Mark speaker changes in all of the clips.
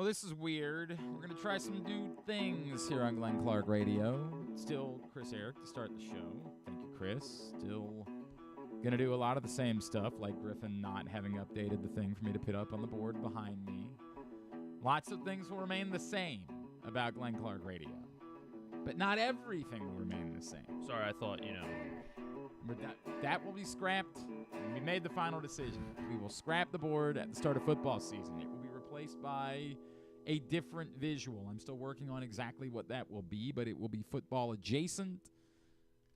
Speaker 1: Well, this is weird. We're going to try some new things here on Glenn Clark Radio. Still Chris Eric to start the show. Thank you, Chris. Still going to do a lot of the same stuff, like Griffin not having updated the thing for me to put up on the board behind me. Lots of things will remain the same about Glenn Clark Radio. But not everything will remain the same.
Speaker 2: Sorry, I thought,
Speaker 1: But that will be scrapped. We made the final decision. We will scrap the board at the start of football season. It will be replaced by a different visual. I'm still working on exactly what that will be, but it will be football adjacent.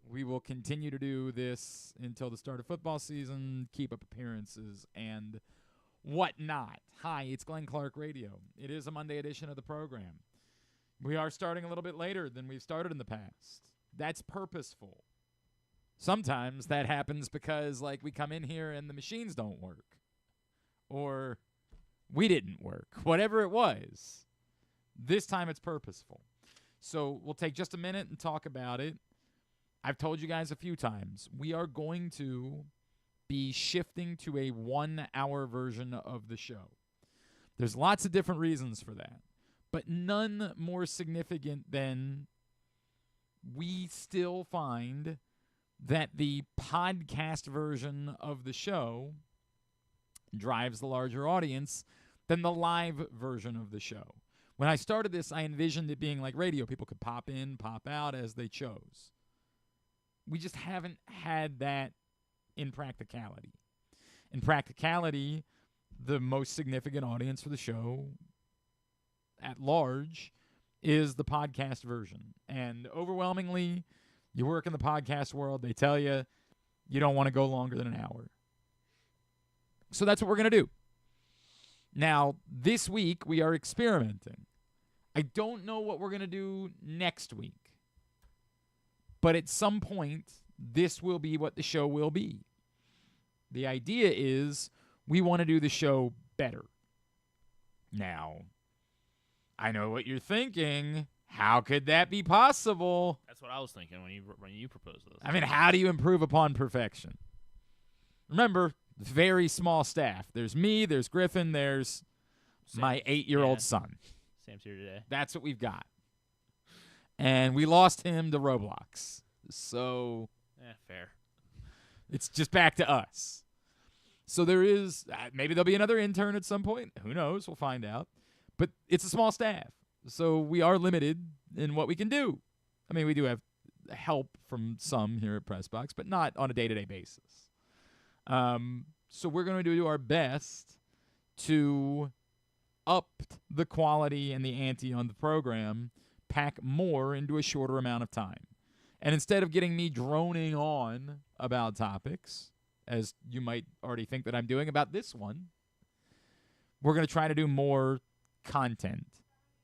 Speaker 1: We will continue to do this until the start of football season, keep up appearances, and whatnot. Hi, it's Glenn Clark Radio. It is a Monday edition of the program. We are starting a little bit later than we've started in the past. That's purposeful. Sometimes that happens because, we come in here and the machines don't work. Or we didn't work. Whatever it was. This time it's purposeful. So we'll take just a minute and talk about it. I've told you guys a few times, we are going to be shifting to a 1-hour version of the show. There's lots of different reasons for that, but none more significant than we still find that the podcast version of the show drives the larger audience than the live version of the show. When I started this, I envisioned it being like radio. People could pop in, pop out as they chose. We just haven't had that in practicality. In practicality, the most significant audience for the show at large is the podcast version. And overwhelmingly, you work in the podcast world, they tell you you don't want to go longer than an hour. So that's what we're going to do. Now, this week, we are experimenting. I don't know what we're going to do next week. But at some point, this will be what the show will be. The idea is we want to do the show better. Now, I know what you're thinking. How could that be possible?
Speaker 2: That's what I was thinking when you proposed this.
Speaker 1: I mean, how do you improve upon perfection? Remember, very small staff. There's me, there's Griffin, there's my 8-year-old son.
Speaker 2: Sam's here today.
Speaker 1: That's what we've got. And we lost him to Roblox. So
Speaker 2: fair.
Speaker 1: It's just back to us. So there is, maybe there'll be another intern at some point. Who knows? We'll find out. But it's a small staff. So we are limited in what we can do. I mean, we do have help from some here at Pressbox, but not on a day-to-day basis. So we're going to do our best to up the quality and the ante on the program, pack more into a shorter amount of time. And instead of getting me droning on about topics, as you might already think that I'm doing about this one, we're going to try to do more content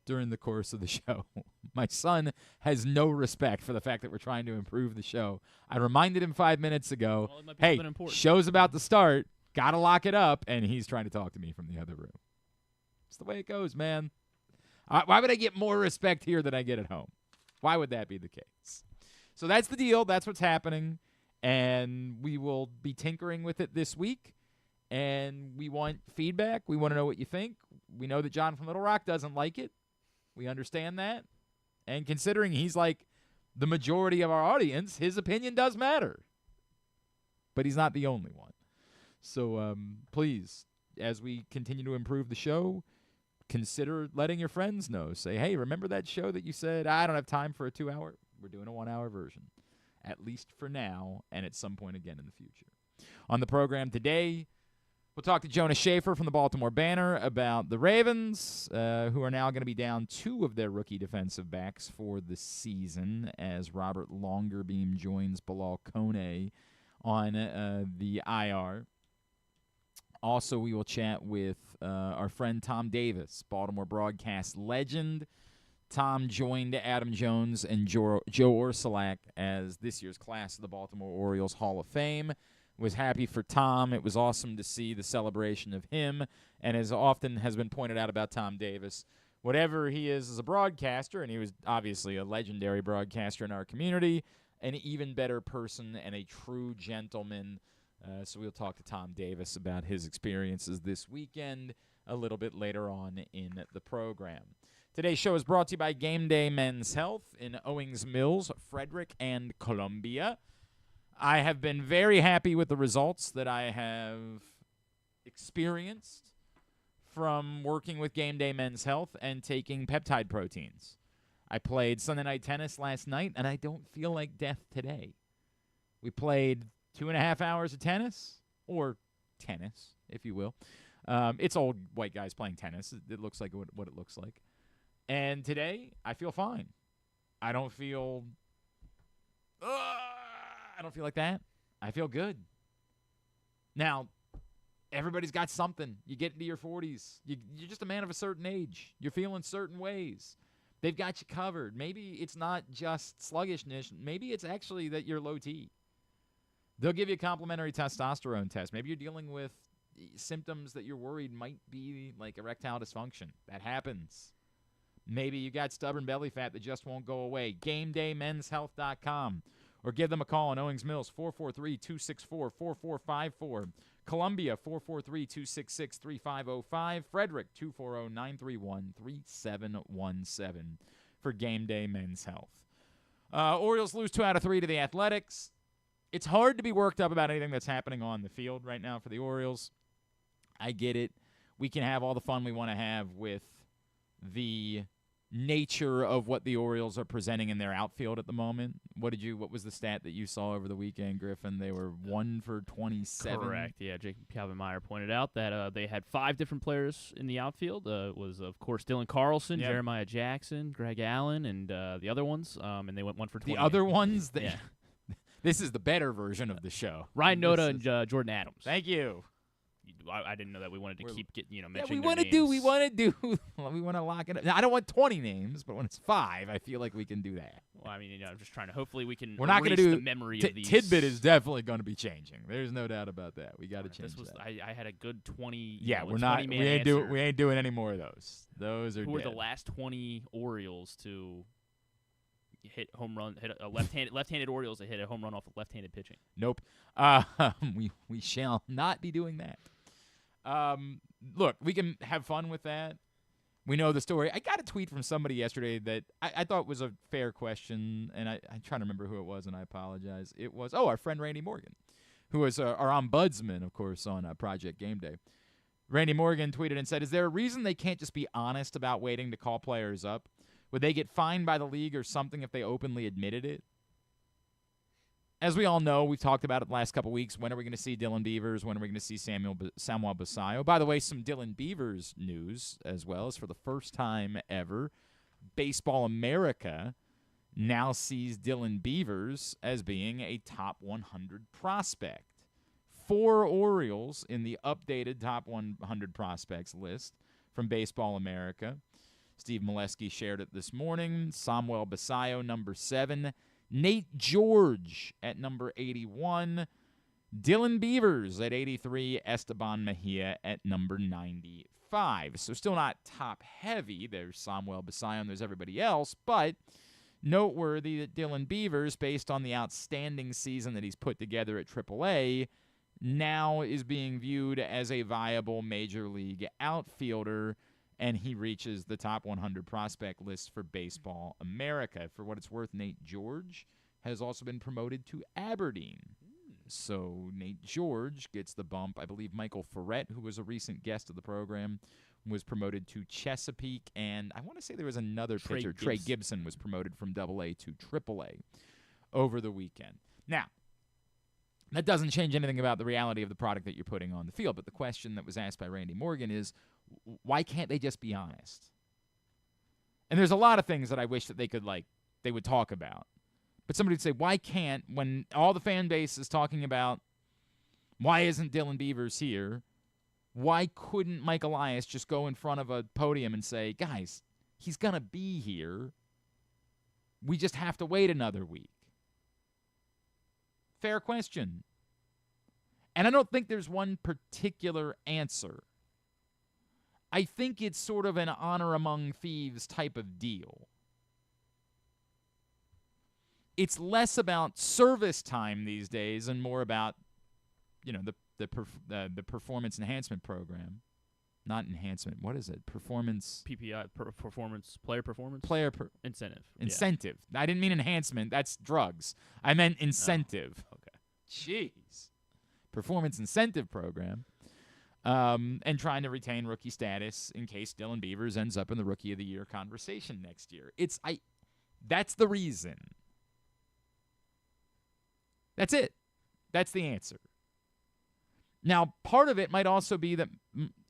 Speaker 1: during the course of the show. My son has no respect for the fact that we're trying to improve the show. I reminded him 5 minutes ago, hey, show's about to start, got to lock it up, and he's trying to talk to me from the other room. It's the way it goes, man. Why would I get more respect here than I get at home? Why would that be the case? So that's the deal. That's what's happening. And we will be tinkering with it this week. And we want feedback. We want to know what you think. We know that John from Little Rock doesn't like it. We understand that. And considering he's like the majority of our audience, his opinion does matter. But he's not the only one. So please, as we continue to improve the show, consider letting your friends know. Say, hey, remember that show that you said, I don't have time for a 2-hour? We're doing a 1-hour version, at least for now, and at some point again in the future. On the program today, we'll talk to Jonas Shaffer from the Baltimore Banner about the Ravens, who are now going to be down 2 of their rookie defensive backs for the season as Robert Longerbeam joins Bilal Kone on the IR. Also, we will chat with our friend Tom Davis, Baltimore broadcast legend. Tom joined Adam Jones and Joe Orsulak as this year's class of the Baltimore Orioles Hall of Fame. Was happy for Tom. It was awesome to see the celebration of him. And as often has been pointed out about Tom Davis, whatever he is as a broadcaster, and he was obviously a legendary broadcaster in our community, an even better person and a true gentleman. So we'll talk to Tom Davis about his experiences this weekend a little bit later on in the program. Today's show is brought to you by Game Day Men's Health in Owings Mills, Frederick, and Columbia. I have been very happy with the results that I have experienced from working with Game Day Men's Health and taking peptide proteins. I played Sunday night tennis last night, and I don't feel like death today. We played 2.5 hours of tennis, or tennis, if you will. It's old white guys playing tennis. It looks like what it looks like. And today, I feel fine. I don't feel like that. I feel good. Now, everybody's got something. You get into your 40s. You're just a man of a certain age. You're feeling certain ways. They've got you covered. Maybe it's not just sluggishness. Maybe it's actually that you're low T. They'll give you a complimentary testosterone test. Maybe you're dealing with symptoms that you're worried might be like erectile dysfunction. That happens. Maybe you got stubborn belly fat that just won't go away. GameDayMen'sHealth.com. Or give them a call in Owings Mills, 443-264-4454. Columbia, 443-266-3505. Frederick, 240-931-3717 for Game Day Men's Health. Orioles lose 2 out of 3 to the Athletics. It's hard to be worked up about anything that's happening on the field right now for the Orioles. I get it. We can have all the fun we want to have with the nature of what the Orioles are presenting in their outfield at the moment. What was the stat that you saw over the weekend, Griffin? They were 1 for 27.
Speaker 2: Correct. Yeah, Jacob Calvin-Meyer pointed out that they had 5 different players in the outfield. It was, of course, Dylan Carlson,
Speaker 1: Yep.
Speaker 2: Jeremiah Jackson, Greg Allen, and the other ones. And they went 1 for 20.
Speaker 1: The other ones?
Speaker 2: Yeah.
Speaker 1: This is the better version of the show.
Speaker 2: Ryan Noda and Jordan Adams.
Speaker 1: Thank you.
Speaker 2: I didn't know that we wanted to keep
Speaker 1: Yeah,
Speaker 2: mentioning
Speaker 1: we want to
Speaker 2: names.
Speaker 1: we want to lock it up. Now, I don't want 20 names, but when it's 5, I feel like we can do that.
Speaker 2: Well, I mean, I'm just trying to. Hopefully, we can.
Speaker 1: We're not
Speaker 2: going
Speaker 1: gonna
Speaker 2: to
Speaker 1: do
Speaker 2: the memory of these.
Speaker 1: Tidbit is definitely going to be changing. There's no doubt about that. We got to change that.
Speaker 2: I had a good 20.
Speaker 1: Yeah,
Speaker 2: we're
Speaker 1: we're not.
Speaker 2: 20-man
Speaker 1: We ain't
Speaker 2: answer.
Speaker 1: we ain't doing any more of those. Those are
Speaker 2: Who were
Speaker 1: dead.
Speaker 2: the last 20 Orioles to hit home run? Hit a left-handed Orioles that hit a home run off of left-handed pitching.
Speaker 1: Nope. We shall not be doing that. Look, we can have fun with that. We know the story. I got a tweet from somebody yesterday that I thought was a fair question, and I'm trying to remember who it was, and I apologize. It was, our friend Randy Morgan, who was our ombudsman, of course, on Project Game Day. Randy Morgan tweeted and said, is there a reason they can't just be honest about waiting to call players up? Would they get fined by the league or something if they openly admitted it? As we all know, we've talked about it the last couple weeks. When are we going to see Dylan Beavers? When are we going to see Samuel Basayo? By the way, some Dylan Beavers news as well. As for the first time ever, Baseball America now sees Dylan Beavers as being a top 100 prospect. 4 Orioles in the updated top 100 prospects list from Baseball America. Steve Molesky shared it this morning. Samuel Basayo, number 7. Nate George at number 81. Dylan Beavers at 83. Esteban Mejia at number 95. So still not top heavy. There's Samuel Basayo and there's everybody else. But noteworthy that Dylan Beavers, based on the outstanding season that he's put together at AAA, now is being viewed as a viable major league outfielder. And he reaches the top 100 prospect list for Baseball America. For what it's worth, Nate George has also been promoted to Aberdeen. So Nate George gets the bump. I believe Michael Ferret, who was a recent guest of the program, was promoted to Chesapeake. And I want to say there was another pitcher. Trey Gibson was promoted from AA to AAA over the weekend. Now, that doesn't change anything about the reality of the product that you're putting on the field. But the question that was asked by Randy Morgan is, why can't they just be honest? And there's a lot of things that I wish that they would talk about. But somebody would say, why can't, when all the fan base is talking about why isn't Dylan Beavers here, why couldn't Mike Elias just go in front of a podium and say, guys, he's going to be here. We just have to wait another week. Fair question. And I don't think there's one particular answer. I think it's sort of an honor among thieves type of deal. It's less about service time these days and more about, the performance enhancement program. not enhancement. What is it? Performance.
Speaker 2: PPI, performance, player performance? Incentive.
Speaker 1: Incentive. Yeah. I didn't mean enhancement. That's drugs. I meant incentive.
Speaker 2: Oh, okay.
Speaker 1: Jeez. Performance incentive program. And trying to retain rookie status in case Dylan Beavers ends up in the Rookie of the Year conversation next year. That's the reason. That's it. That's the answer. Now, part of it might also be that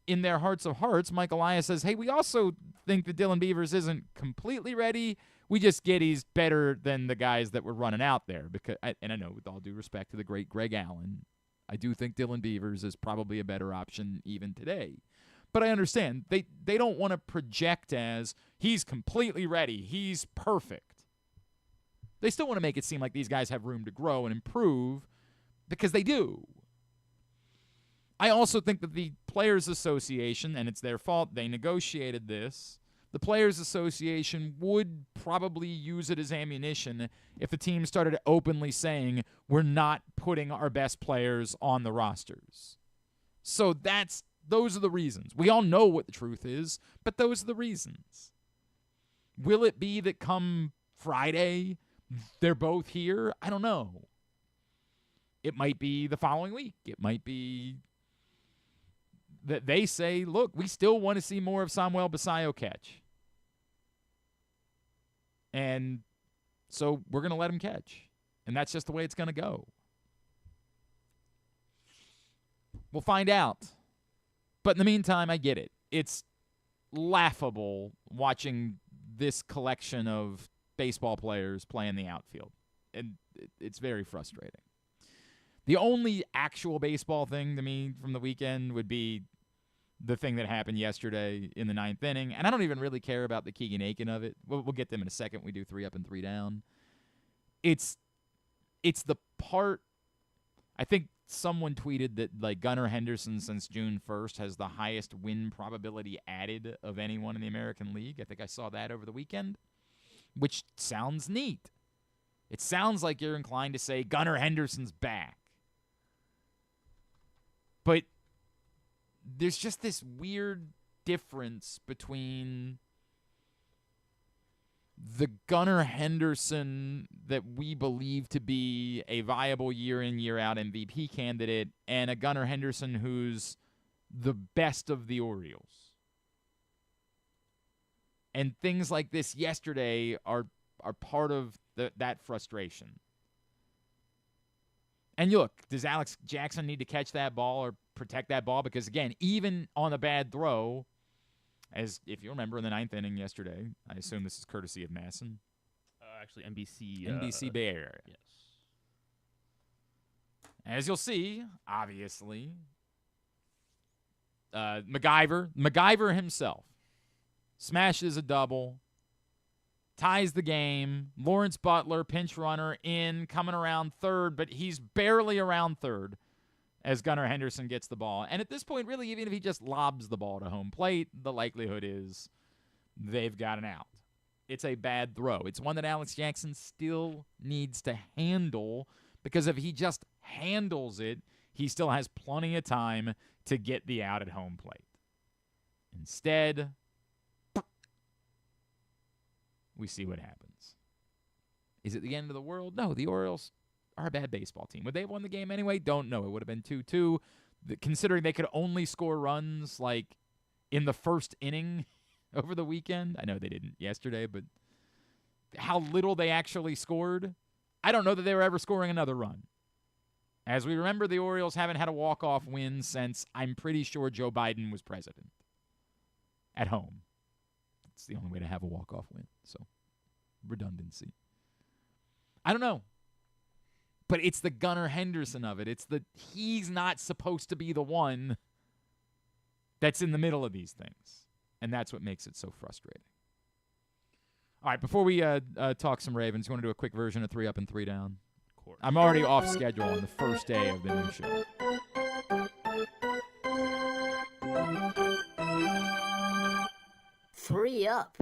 Speaker 1: in their hearts of hearts, Mike Elias says, hey, we also think that Dylan Beavers isn't completely ready. We just get he's better than the guys that were running out there. And I know, with all due respect to the great Greg Allen, I do think Dylan Beavers is probably a better option even today. But I understand. They don't want to project as he's completely ready. He's perfect. They still want to make it seem like these guys have room to grow and improve because they do. I also think that the Players Association, and it's their fault, they negotiated this, the Players Association would probably use it as ammunition if the team started openly saying, we're not putting our best players on the rosters. So those are the reasons. We all know what the truth is, but those are the reasons. Will it be that come Friday, they're both here? I don't know. It might be the following week. It might be that they say, look, we still want to see more of Samuel Basayo catch. And so we're going to let him catch. And that's just the way it's going to go. We'll find out. But in the meantime, I get it. It's laughable watching this collection of baseball players play in the outfield. And it's very frustrating. The only actual baseball thing to me from the weekend would be the thing that happened yesterday in the 9th inning. And I don't even really care about the Keegan Aiken of it. We'll get them in a second. We do 3 up and 3 down. It's the part, I think someone tweeted that like Gunnar Henderson since June 1st has the highest win probability added of anyone in the American League. I think I saw that over the weekend, which sounds neat. It sounds like you're inclined to say Gunnar Henderson's back. But there's just this weird difference between the Gunnar Henderson that we believe to be a viable year-in, year-out MVP candidate and a Gunnar Henderson who's the best of the Orioles. And things like this yesterday are part of that frustration. And look, does Alex Jackson need to catch that ball or protect that ball? Because, again, even on a bad throw, as if you remember in the 9th inning yesterday, I assume this is courtesy of Masson.
Speaker 2: Actually, NBC.
Speaker 1: NBC Bay Area.
Speaker 2: Yes.
Speaker 1: As you'll see, obviously, MacGyver himself smashes a double, ties the game. Lawrence Butler, pinch runner, coming around third, but he's barely around third as Gunnar Henderson gets the ball. And at this point, really, even if he just lobs the ball to home plate, the likelihood is they've got an out. It's a bad throw. It's one that Alex Jackson still needs to handle because if he just handles it, he still has plenty of time to get the out at home plate. Instead, we see what happens. Is it the end of the world? No, the Orioles are a bad baseball team. Would they have won the game anyway? Don't know. It would have been 2-2. Considering they could only score runs like in the first inning over the weekend. I know they didn't yesterday, but how little they actually scored. I don't know that they were ever scoring another run. As we remember, the Orioles haven't had a walk-off win since I'm pretty sure Joe Biden was president at home. It's the only way to have a walk-off win. So, redundancy. I don't know. But it's the Gunnar Henderson of it. He's not supposed to be the one that's in the middle of these things. And that's what makes it so frustrating. All right, before we talk some Ravens, you want to do a quick version of 3 Up and 3 Down?
Speaker 2: Of course.
Speaker 1: I'm already off schedule on the first day of the new show.
Speaker 3: Three up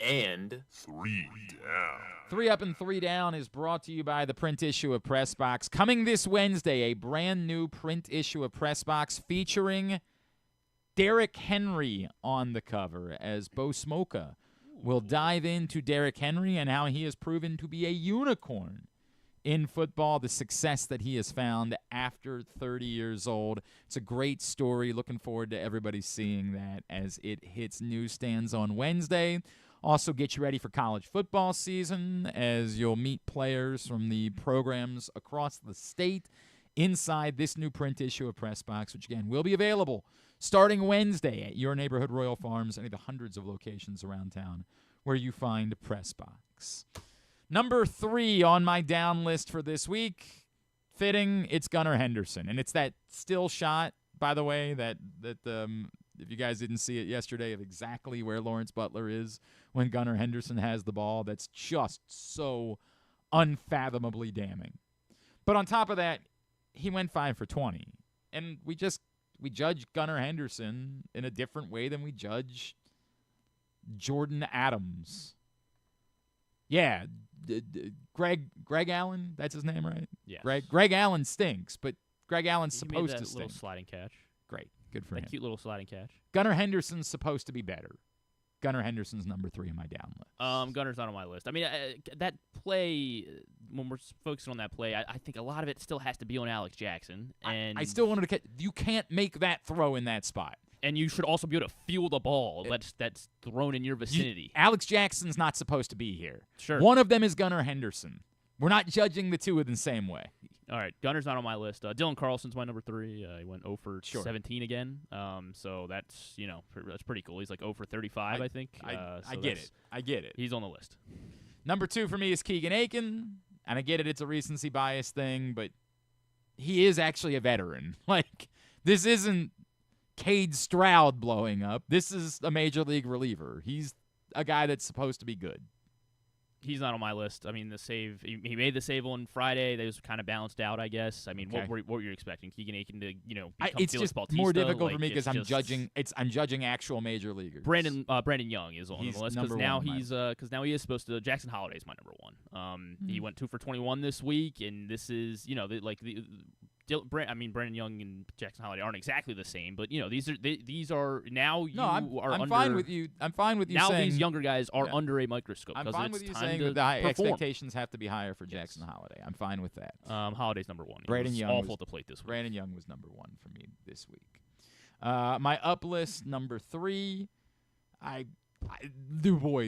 Speaker 4: and 3 down.
Speaker 1: 3 Up and 3 Down is brought to you by the print issue of Pressbox. Coming this Wednesday, a brand new print issue of Pressbox featuring Derrick Henry on the cover as Bo Smoka will dive into Derrick Henry and how he has proven to be a unicorn in football, the success that he has found after 30 years old. It's a great story. Looking forward to everybody seeing that as it hits newsstands on Wednesday. Also get you ready for college football season as you'll meet players from the programs across the state inside this new print issue of Press Box, which, again, will be available starting Wednesday at your neighborhood Royal Farms, any of the hundreds of locations around town where you find Press Box. Number 3 on my down list for this week, fitting, it's Gunnar Henderson. And it's that still shot, by the way, that if you guys didn't see it yesterday, of exactly where Lawrence Butler is when Gunnar Henderson has the ball. That's just so unfathomably damning. But on top of that, he went 5 for 20. And we judge Gunnar Henderson in a different way than we judge Jordan Adams. Yeah, Greg Allen, that's his name, right?
Speaker 2: Yeah.
Speaker 1: Greg Allen stinks, but Greg Allen's
Speaker 2: He
Speaker 1: supposed
Speaker 2: made
Speaker 1: to
Speaker 2: that
Speaker 1: stink.
Speaker 2: little sliding catch.
Speaker 1: Great, good for
Speaker 2: That
Speaker 1: him.
Speaker 2: cute little sliding catch.
Speaker 1: Gunnar Henderson's supposed to be better. Gunnar Henderson's number 3 on my down list.
Speaker 2: Gunner's not on my list. I mean, that play, when we're focusing on that play, I think a lot of it still has to be on Alex Jackson. And
Speaker 1: I still wanted to catch. You can't make that throw in that spot.
Speaker 2: And you should also be able to feel the ball that's thrown in your vicinity.
Speaker 1: Alex Jackson's not supposed to be here.
Speaker 2: Sure.
Speaker 1: One of them is Gunnar Henderson. We're not judging the two in the same way.
Speaker 2: All right, Gunner's not on my list. Dylan Carlson's my number 3. He went 0 for
Speaker 1: Sure.
Speaker 2: 17 again. So that's that's pretty cool. He's like 0 for 35, I think.
Speaker 1: I get it. I get it.
Speaker 2: He's on the list.
Speaker 1: Number 2 for me is Keegan Aiken, and I get it. It's a recency bias thing, but he is actually a veteran. Like, this isn't Cade Stroud blowing up. This is a major league reliever. He's a guy that's supposed to be good.
Speaker 2: He's not on my list. I mean, the save he made the save on Friday. That was kind of balanced out, I guess. I mean,
Speaker 1: Okay.
Speaker 2: what were you expecting? Keegan Aiken to become
Speaker 1: It's
Speaker 2: Felix
Speaker 1: just
Speaker 2: Bautista?
Speaker 1: more difficult for
Speaker 2: Like,
Speaker 1: me because
Speaker 2: it's
Speaker 1: I'm
Speaker 2: just-
Speaker 1: judging actual major leaguers.
Speaker 2: Brandon Young is on
Speaker 1: He's
Speaker 2: the list
Speaker 1: number
Speaker 2: because now he is supposed to. Jackson Holliday's my number 1. He went 2 for 21 this week, and this is Brandon Young and Jackson Holliday aren't exactly the same, but these are now you
Speaker 1: No, I'm
Speaker 2: under,
Speaker 1: fine with you. I'm fine with you
Speaker 2: now
Speaker 1: saying
Speaker 2: these younger guys are
Speaker 1: Yeah.
Speaker 2: under a microscope.
Speaker 1: I'm
Speaker 2: 'cause
Speaker 1: fine
Speaker 2: it's
Speaker 1: with you
Speaker 2: time
Speaker 1: saying
Speaker 2: to
Speaker 1: that the high
Speaker 2: perform.
Speaker 1: expectations have to be higher for Jackson Holliday. I'm fine with that.
Speaker 2: Holiday's number 1.
Speaker 1: Brandon
Speaker 2: He was
Speaker 1: Young
Speaker 2: awful
Speaker 1: was-
Speaker 2: at the plate this week.
Speaker 1: Brandon Young was number 1 for me this week. My up list, number 3,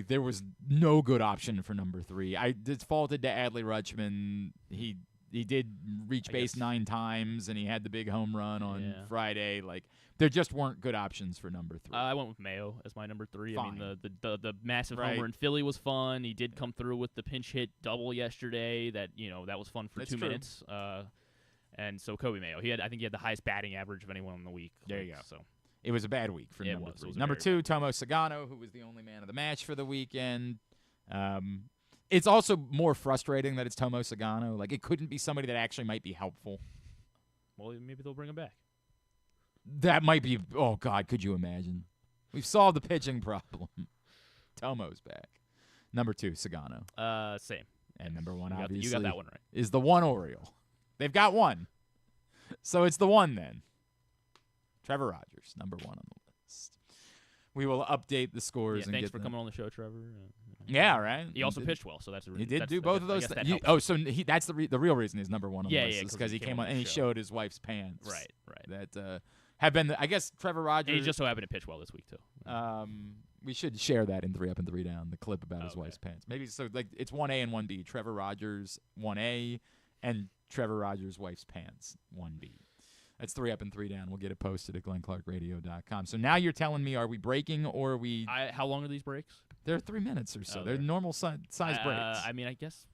Speaker 1: there was no good option for number 3. I defaulted to Adley Rutschman. He did reach base 9 times, and he had the big home run on Friday. Like, there just weren't good options for number 3.
Speaker 2: I went with Mayo as my number 3.
Speaker 1: Fine.
Speaker 2: I mean, the massive
Speaker 1: Right.
Speaker 2: homer in Philly was fun. He did come through with the pinch hit double yesterday. That was fun for
Speaker 1: That's
Speaker 2: 2
Speaker 1: true.
Speaker 2: minutes. And so Kobe Mayo, I think he had the highest batting average of anyone in the week.
Speaker 1: There you go.
Speaker 2: So
Speaker 1: It was a bad week for
Speaker 2: It
Speaker 1: number
Speaker 2: was. It
Speaker 1: 3.
Speaker 2: was a
Speaker 1: Number
Speaker 2: very
Speaker 1: 2, Tomo Sagano, who was the only man of the match for the weekend. It's also more frustrating that it's Tomo Sagano. Like, it couldn't be somebody that actually might be helpful.
Speaker 2: well, maybe they'll bring him back.
Speaker 1: That might be. Oh God, could you imagine? We've solved the pitching problem. Tomo's back. Number 2, Sagano,
Speaker 2: Same.
Speaker 1: and number 1,
Speaker 2: You
Speaker 1: obviously,
Speaker 2: got that one right.
Speaker 1: is the one Oriole. They've got one, so it's the one then. Trevor Rogers, number 1 on the list. We will update the scores and
Speaker 2: Thanks
Speaker 1: get
Speaker 2: for
Speaker 1: them.
Speaker 2: coming on the show, Trevor.
Speaker 1: Yeah, right.
Speaker 2: He also
Speaker 1: did-
Speaker 2: pitched well, so that's a
Speaker 1: He did
Speaker 2: that's-
Speaker 1: do
Speaker 2: I
Speaker 1: both
Speaker 2: guess-
Speaker 1: of
Speaker 2: I
Speaker 1: those.
Speaker 2: guess that
Speaker 1: things.
Speaker 2: helps.
Speaker 1: So that's the real reason he's number 1 on the
Speaker 2: Yeah,
Speaker 1: list
Speaker 2: yeah,
Speaker 1: is
Speaker 2: 'cause
Speaker 1: because
Speaker 2: he
Speaker 1: he
Speaker 2: came
Speaker 1: came
Speaker 2: on
Speaker 1: on
Speaker 2: the
Speaker 1: and he
Speaker 2: show.
Speaker 1: showed his wife's pants.
Speaker 2: Right.
Speaker 1: That have been. I guess Trevor Rogers.
Speaker 2: And he just so happened to pitch well this week too.
Speaker 1: We should share that in 3 Up and 3 Down, the clip about his
Speaker 2: Okay.
Speaker 1: wife's pants. Maybe so. Like, it's 1A and 1B. Trevor Rogers 1A and Trevor Rogers' wife's pants 1B. That's 3 Up and 3 Down. We'll get it posted at glennclarkradio.com. So now you're telling me, are we breaking or are we?
Speaker 2: How long are these breaks?
Speaker 1: They're 3 minutes or so.
Speaker 2: Oh,
Speaker 1: They're
Speaker 2: they're-
Speaker 1: normal size breaks.
Speaker 2: I mean, I guess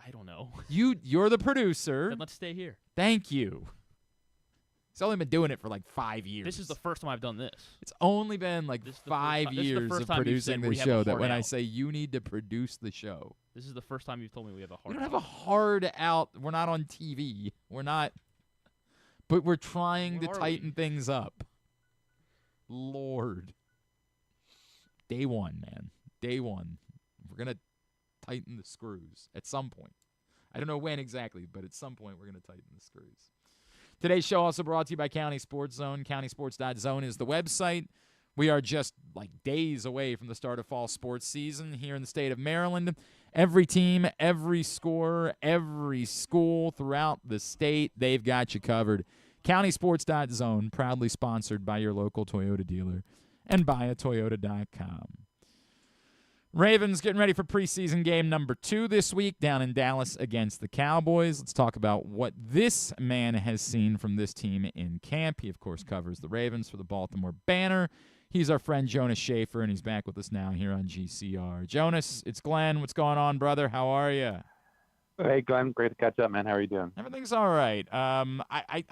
Speaker 2: I don't know.
Speaker 1: You're the producer.
Speaker 2: Then let's stay here.
Speaker 1: Thank you. He's only been doing it for like 5 years.
Speaker 2: This is the first time I've done this.
Speaker 1: It's only been like
Speaker 2: This is the
Speaker 1: 5
Speaker 2: first ti- this is the
Speaker 1: years
Speaker 2: first
Speaker 1: of
Speaker 2: time you've said
Speaker 1: producing the
Speaker 2: we have a
Speaker 1: show that
Speaker 2: hard
Speaker 1: when I
Speaker 2: out.
Speaker 1: say you need to produce the show.
Speaker 2: This is the first time you've told me we have a hard.
Speaker 1: We don't have
Speaker 2: out.
Speaker 1: a hard out. We're not on TV. We're not. But we're trying
Speaker 2: Where
Speaker 1: to
Speaker 2: are
Speaker 1: tighten
Speaker 2: we?
Speaker 1: things up. Lord. Day 1, man. Day 1. We're going to tighten the screws at some point. I don't know when exactly, but at some point we're going to tighten the screws. Today's show also brought to you by County Sports Zone. CountySports.zone is the website. We are just like days away from the start of fall sports season here in the state of Maryland. Every team, every scorer, every school throughout the state, they've got you covered. CountySports.zone, proudly sponsored by your local Toyota dealer and buyatoyota.com. Ravens getting ready for preseason game number 2 this week down in Dallas against the Cowboys. Let's talk about what this man has seen from this team in camp. He, of course, covers the Ravens for the Baltimore Banner. He's our friend Jonas Shaffer, and he's back with us now here on GCR. Jonas, it's Glenn. What's going on, brother? How are you?
Speaker 3: Hey, Glenn. Great to catch up, man. How are you doing?
Speaker 1: Everything's all right. I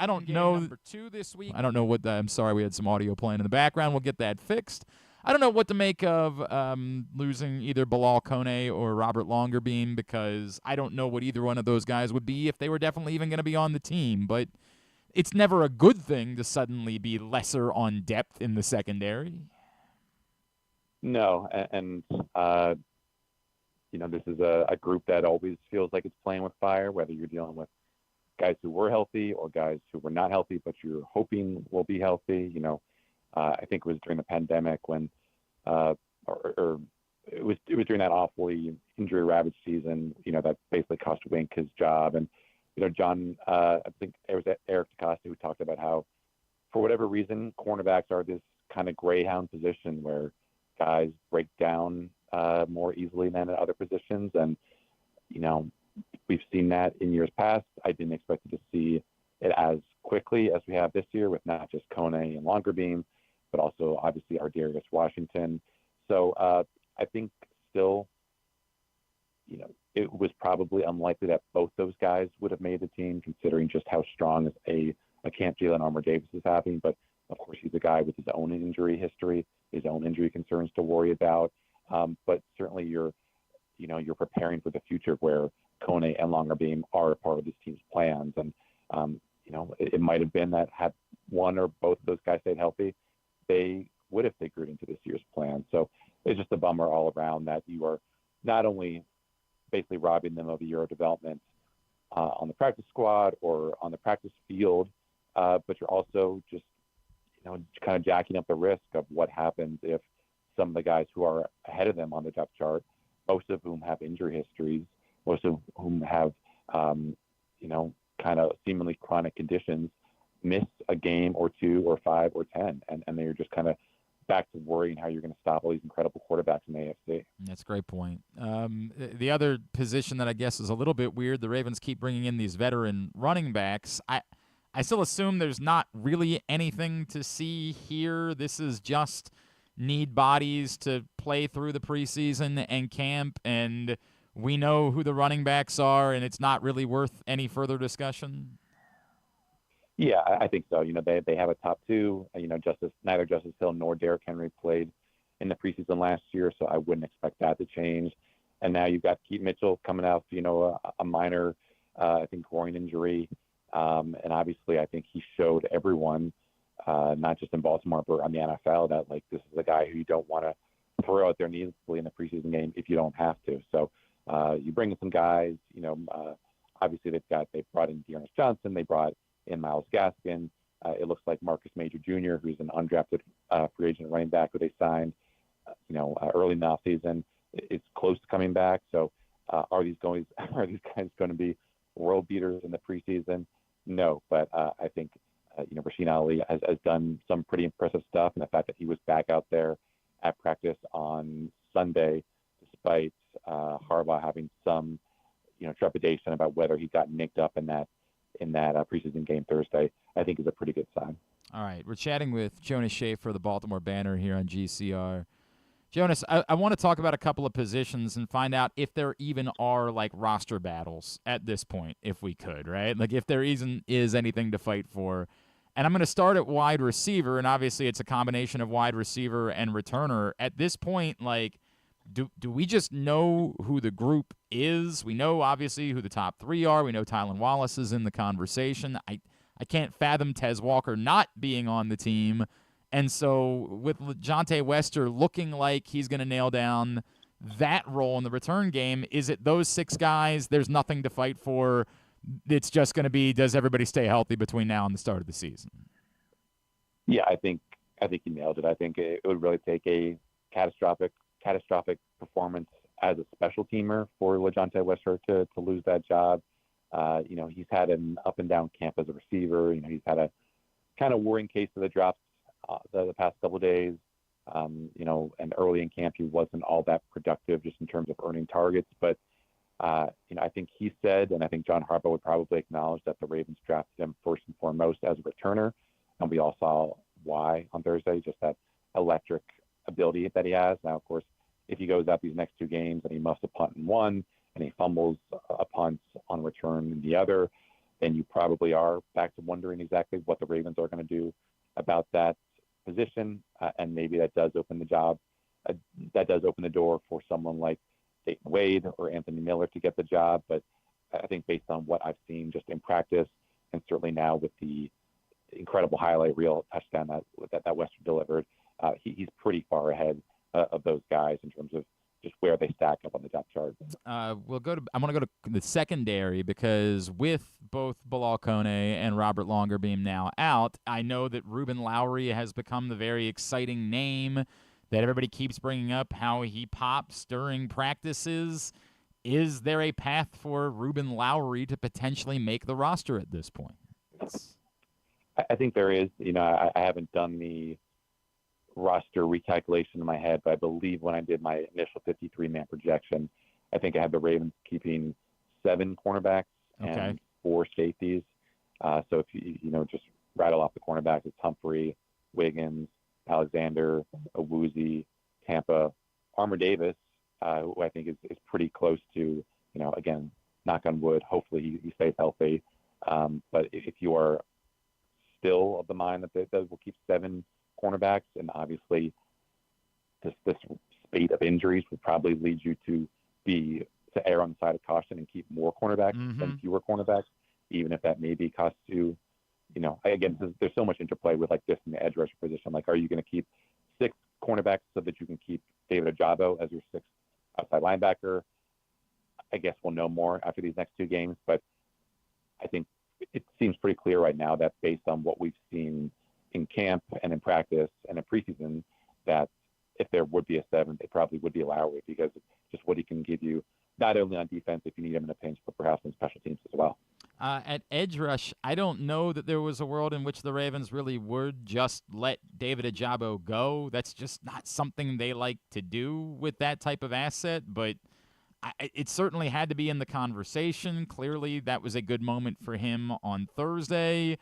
Speaker 1: don't know. Number 2 this week. I don't know what. I'm sorry, we had some audio playing in the background. We'll get that fixed. I don't know what to make of losing either Bilal Kone or Robert Longerbeam, because I don't know what either one of those guys would be if they were definitely even going to be on the team. But it's never a good thing to suddenly be lesser on depth in the secondary.
Speaker 3: No, and this is a group that always feels like it's playing with fire, whether you're dealing with guys who were healthy or guys who were not healthy, but you're hoping will be healthy. I think it was during the pandemic when, or it was during that awfully injury-ravaged season, that basically cost Wink his job. And, John, I think it was Eric DeCosta who talked about how, for whatever reason, cornerbacks are this kind of greyhound position where guys break down more easily than at other positions. And, we've seen that in years past. I didn't expect to see it as quickly as we have this year with not just Kone and Longerbeam, but also obviously Ardarius Washington. So I think still, it was probably unlikely that both those guys would have made the team, considering just how strong a camp Jalen Armour Davis is having. But of course, he's a guy with his own injury history, his own injury concerns to worry about. But certainly you're preparing for the future where Kone and Longerbeam are a part of this team's plans. And, it might have been that had one or both of those guys stayed healthy, they would have figured into this year's plan. So it's just a bummer all around that you are not only basically robbing them of a year of development on the practice squad or on the practice field, but you're also just, kind of jacking up the risk of what happens if some of the guys who are ahead of them on the depth chart, most of whom have injury histories, most of whom have, kind of seemingly chronic conditions, miss a game or 2 or 5 or 10, and they're just kind of back to worrying how you're going to stop all these incredible quarterbacks in the AFC.
Speaker 1: That's a great point. The other position that I guess is a little bit weird, the Ravens keep bringing in these veteran running backs. I still assume there's not really anything to see here. This is just need bodies to play through the preseason and camp, and we know who the running backs are, and it's not really worth any further discussion.
Speaker 3: Yeah, I think so. They have a top 2. Neither Justice Hill nor Derrick Henry played in the preseason last year, so I wouldn't expect that to change. And now you've got Keith Mitchell coming out, a minor, I think, groin injury. And obviously, I think he showed everyone, not just in Baltimore, but on the NFL, that this is a guy who you don't want to throw out there needlessly in the preseason game if you don't have to. So you bring in some guys. Obviously they've brought in Dearness Johnson, they brought in Myles Gaskin. It looks like Marcus Major Jr., who's an undrafted free agent running back who they signed, early in the offseason, is close to coming back. So are these guys going to be world beaters in the preseason? No, but I think Rasheen Ali has done some pretty impressive stuff, and the fact that he was back out there at practice on Sunday, despite Harbaugh having some trepidation about whether he got nicked up in that preseason game Thursday, I think is a pretty good sign.
Speaker 1: All right, we're chatting with Jonas Shaffer, the Baltimore Banner here on GCR. Jonas, I want to talk about a couple of positions and find out if there even are roster battles at this point, if we could, right? If there is anything to fight for. And I'm going to start at wide receiver, and obviously it's a combination of wide receiver and returner. At this point, do we just know who the group is? We know, obviously, who the top 3 are. We know Tylan Wallace is in the conversation. I can't fathom Tez Walker not being on the team. And so with Jonte Wester looking like he's going to nail down that role in the return game, is it those 6 guys, there's nothing to fight for? it's just going to be, does everybody stay healthy between now and the start of the season?
Speaker 3: Yeah, I think you nailed it. I think it would really take a catastrophic performance as a special teamer for LeJohntay Westbrook to lose that job. He's had an up and down camp as a receiver. He's had a kind of worrying case of the drops the past couple of days. And early in camp, he wasn't all that productive just in terms of earning targets. But, I think he said, and I think John Harbaugh would probably acknowledge that the Ravens drafted him first and foremost as a returner. And we all saw why on Thursday, just that electric ability that he has. Now, of course, if he goes out these next two games and he muffs a punt in one and he fumbles a punt on return in the other, then you probably are back to wondering exactly what the Ravens are going to do about that position. And maybe that does open the door for someone like Dayton Wade or Anthony Miller to get the job. But I think based on what I've seen just in practice, and certainly now with the incredible highlight reel touchdown that Western delivered, he's pretty far ahead of those guys in terms of just where they stack up on the depth chart.
Speaker 1: I want to go to the secondary, because with both Bilal Kone and Robert Longerbeam now out, I know that Ruben Lowry has become the very exciting name that everybody keeps bringing up, how he pops during practices. Is there a path for Ruben Lowry to potentially make the roster at this point?
Speaker 3: I think there is. I haven't done the roster recalculation in my head, but I believe when I did my initial 53-man projection, I think I had the Ravens keeping 7 cornerbacks and 4 safeties. So if you just rattle off the cornerbacks, it's Humphrey, Wiggins, Alexander, Awuzie, Tampa, Armour Davis, who I think is pretty close to, again, knock on wood, hopefully he stays healthy. But if you are still of the mind that they will keep 7 cornerbacks, and obviously this spate of injuries would probably lead you to err on the side of caution and keep more cornerbacks than fewer cornerbacks, even if that maybe costs you, again, there's so much interplay with like this in the edge rusher position. Like, are you going to keep 6 cornerbacks so that you can keep David Ojabo as your 6th outside linebacker? I guess we'll know more after these next 2 games, but I think it seems pretty clear right now that based on what we've seen in camp and in practice and in preseason, that if there would be a 7th, it probably would be Lowry, because of just what he can give you, not only on defense if you need him in a pinch, but perhaps in special teams as well.
Speaker 1: At edge rush, I don't know that there was a world in which the Ravens really would just let David Ojabo go. That's just not something they like to do with that type of asset, but it certainly had to be in the conversation. Clearly, that was a good moment for him on Thursday.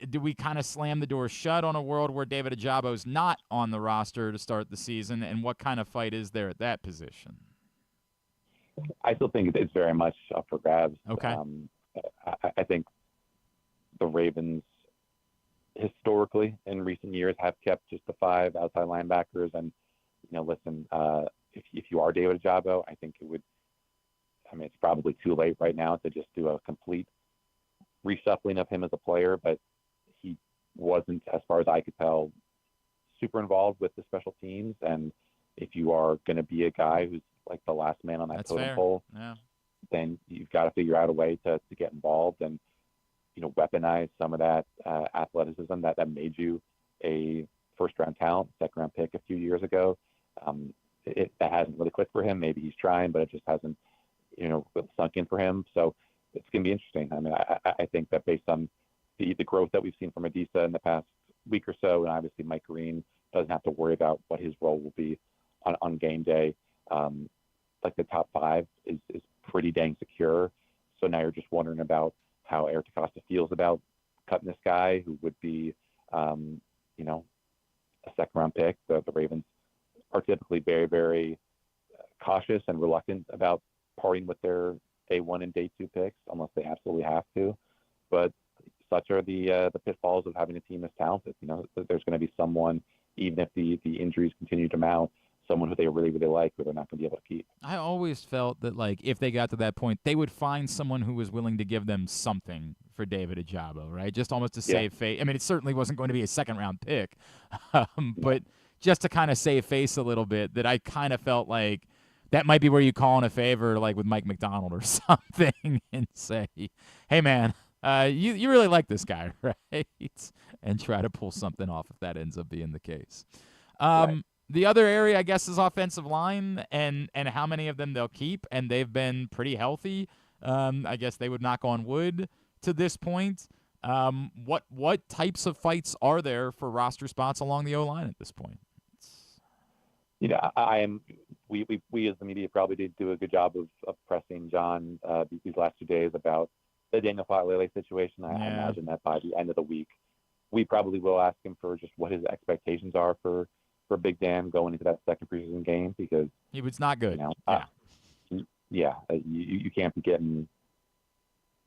Speaker 1: Do we kind of slam the door shut on a world where David Ajabo's not on the roster to start the season, and what kind of fight is there at that position?
Speaker 3: I still think it's very much up for grabs.
Speaker 1: Okay.
Speaker 3: I think the Ravens historically in recent years have kept just the 5 outside linebackers. And, listen, if you are David Ojabo, I think it's probably too late right now to just do a complete reshuffling of him as a player, but he wasn't, as far as I could tell, super involved with the special teams. And if you are going to be a guy who's like the last man on that totem pole, then you've got to figure out a way to get involved and, weaponize some of that athleticism that made you a first-round talent, second-round pick a few years ago. That hasn't really clicked for him. Maybe he's trying, but it just hasn't, sunk in for him. So it's going to be interesting. I mean, I think that based on the growth that we've seen from Adisa in the past week or so, and obviously Mike Green doesn't have to worry about what his role will be on game day. Like the top 5 is pretty dang secure. So now you're just wondering about how Eric DeCosta feels about cutting this guy who would be, a second-round pick. The Ravens are typically very, very cautious and reluctant about parting with their day 1 and day 2 picks unless they absolutely have to. But such are the pitfalls of having a team as talented. There's going to be someone, even if the injuries continue to mount, someone who they really, really like, who they're not going to be able to keep.
Speaker 1: I always felt that, like, if they got to that point, they would find someone who was willing to give them something for David Ojabo, right? Just almost to save face. I mean, it certainly wasn't going to be a second-round pick, but just to kind of save face a little bit, that I kind of felt like that might be where you call in a favor, like with Mike McDonald or something, and say, "Hey, man, you really like this guy, right?" And try to pull something off if that ends up being the case.
Speaker 3: Right.
Speaker 1: The other area, I guess, is offensive line and how many of them they'll keep, and they've been pretty healthy. I guess they would knock on wood to this point. What types of fights are there for roster spots along the O-line at this point?
Speaker 3: We as the media probably did do a good job of pressing John these last 2 days about the Daniel Faalele situation. I imagine that by the end of the week, we probably will ask him for just what his expectations are for Big Dan going into that second preseason game, because
Speaker 1: he was not good.
Speaker 3: You can't be getting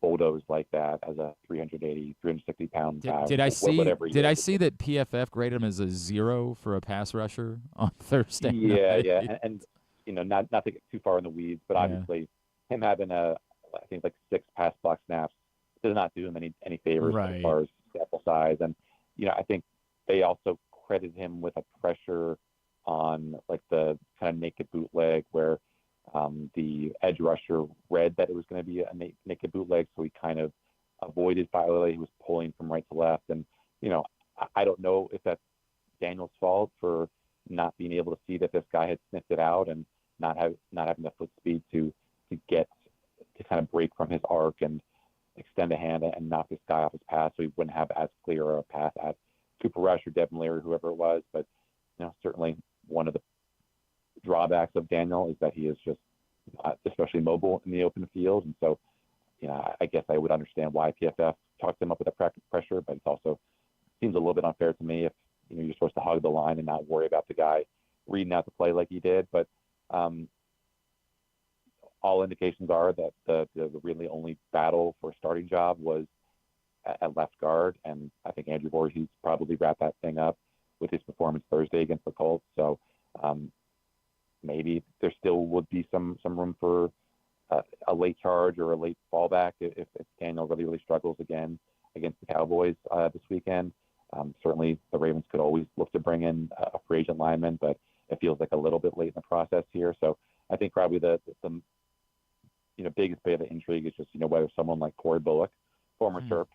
Speaker 3: bulldozed like that as a 380, 360 pound guy.
Speaker 1: Did I see that PFF graded him as a 0 for a pass rusher on Thursday night?
Speaker 3: Yeah, and not to get too far in the weeds, but obviously him having I think like 6 pass block snaps does not do him any favors as far as sample size. And I think they also credited him with a pressure on like the kind of naked bootleg where the edge rusher read that it was going to be a naked bootleg, so he kind of avoided Faalele. He was pulling from right to left, and I don't know if that's Daniel's fault for not being able to see that this guy had sniffed it out and not having the foot speed to kind of break from his arc and extend a hand and knock this guy off his path, so he wouldn't have as clear a path as Cooper Rush or Devin Leary, whoever it was. But certainly one of the drawbacks of Daniel is that he is just not especially mobile in the open field, and so I guess I would understand why PFF talked him up with that pressure, but it also seems a little bit unfair to me if you're supposed to hug the line and not worry about the guy reading out the play like he did. But all indications are that the really only battle for a starting job was at left guard, and I think Andrew Voorhees probably wrapped that thing up with his performance Thursday against the Colts. So maybe there still would be some room for a late charge or a late fallback if Daniel really struggles again against the Cowboys this weekend. Certainly the Ravens could always look to bring in a free agent lineman, but it feels like a little bit late in the process here. So I think probably the biggest bit of intrigue is just whether someone like Corey Bullock, former Terp,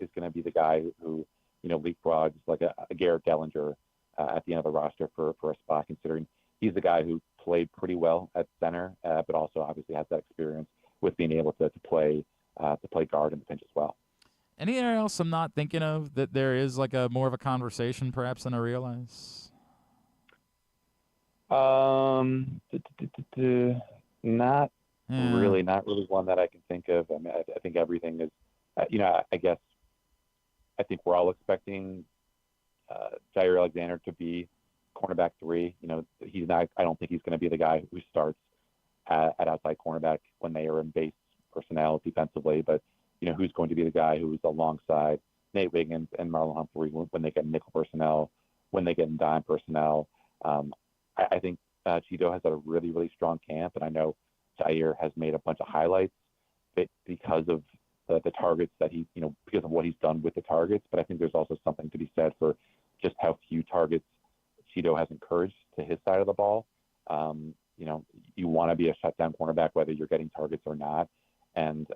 Speaker 3: is going to be the guy who leapfrogs like a Garrett Dellinger at the end of the roster for a spot, considering he's the guy who played pretty well at center, but also obviously has that experience with being able to play guard in the pinch as well.
Speaker 1: Anything else I'm not thinking of that there is like a more of a conversation perhaps than I realize?
Speaker 3: Not really one that I can think of. I mean, I think everything is, I guess I think we're all expecting Jair Alexander to be cornerback 3. He's not. I don't think he's going to be the guy who starts at outside cornerback when they are in base personnel defensively. But who's going to be the guy who's alongside Nate Wiggins and Marlon Humphrey when they get nickel personnel, when they get in dime personnel. I think Cheeto has had a really strong camp, and I know Jair has made a bunch of highlights because of the targets that he, because of what he's done with the targets. But I think there's also something to be said for just how few targets Cheeto has encouraged to his side of the ball. You want to be a shutdown cornerback whether you're getting targets or not, and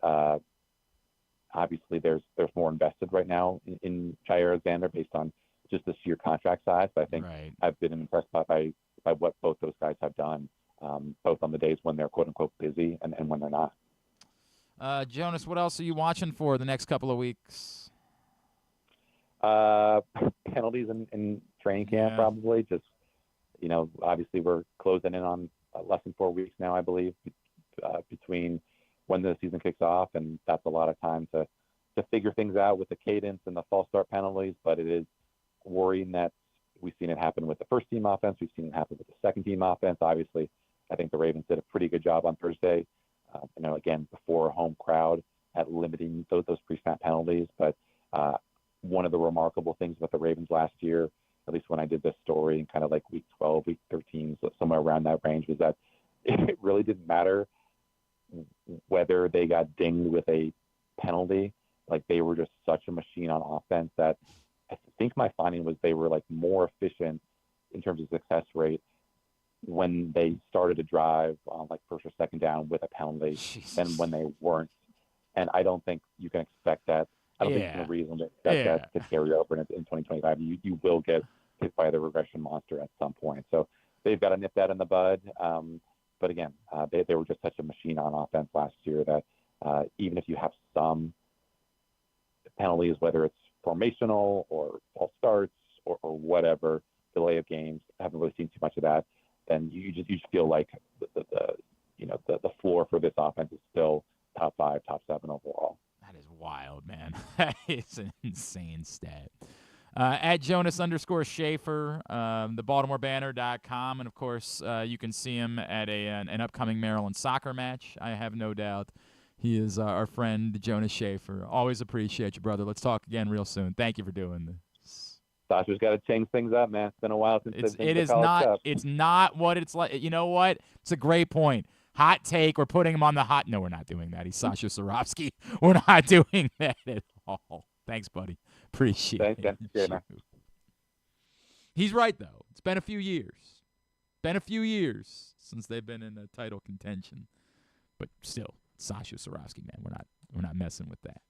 Speaker 3: obviously there's more invested right now in Jair Alexander based on just the sheer contract size. But I think I've been impressed by what both those guys have done, both on the days when they're quote unquote busy and when they're not.
Speaker 1: Jonas, what else are you watching for the next couple of weeks?
Speaker 3: Penalties in training camp, probably. Just, obviously we're closing in on less than 4 weeks now, I believe, between when the season kicks off, and that's a lot of time to figure things out with the cadence and the false start penalties. But it is worrying that we've seen it happen with the first team offense. We've seen it happen with the second team offense. Obviously, I think the Ravens did a pretty good job on Thursday. Again, before a home crowd at limiting those pre-snap penalties. But one of the remarkable things about the Ravens last year, at least when I did this story in kind of like week 12, week 13, so somewhere around that range, was that it really didn't matter whether they got dinged with a penalty. Like, they were just such a machine on offense that I think my finding was they were like more efficient in terms of success rate when they started to drive on like first or second down with a penalty than when they weren't. And I don't think you can expect that. I don't think it's a reason to expect that to carry over in 2025. You will get hit by the regression monster at some point. So they've got to nip that in the bud. But again, they were just such a machine on offense last year that even if you have some penalties, whether it's formational or false starts or whatever, delay of games, haven't really seen too much of that, then you just feel like the floor for this offense is still top 5, top 7 overall.
Speaker 1: That is wild, man. That is an insane stat. At Jonas_Shaffer, thebaltimorebanner.com, and of course you can see him at an upcoming Maryland soccer match. I have no doubt he is our friend Jonas Shaffer. Always appreciate you, brother. Let's talk again real soon. Thank you for doing this.
Speaker 3: Sasha's got to change things up, man. It's been a while since
Speaker 1: it's not what it's like. You know what? It's a great point. Hot take. We're putting him on the hot. No, we're not doing that. He's Sasha Sorovsky. We're not doing that at all. Thanks, buddy. Appreciate it. He's right, though. It's been a few years. Since they've been in a title contention. But still, Sasha Sorovsky, man. We're not messing with that.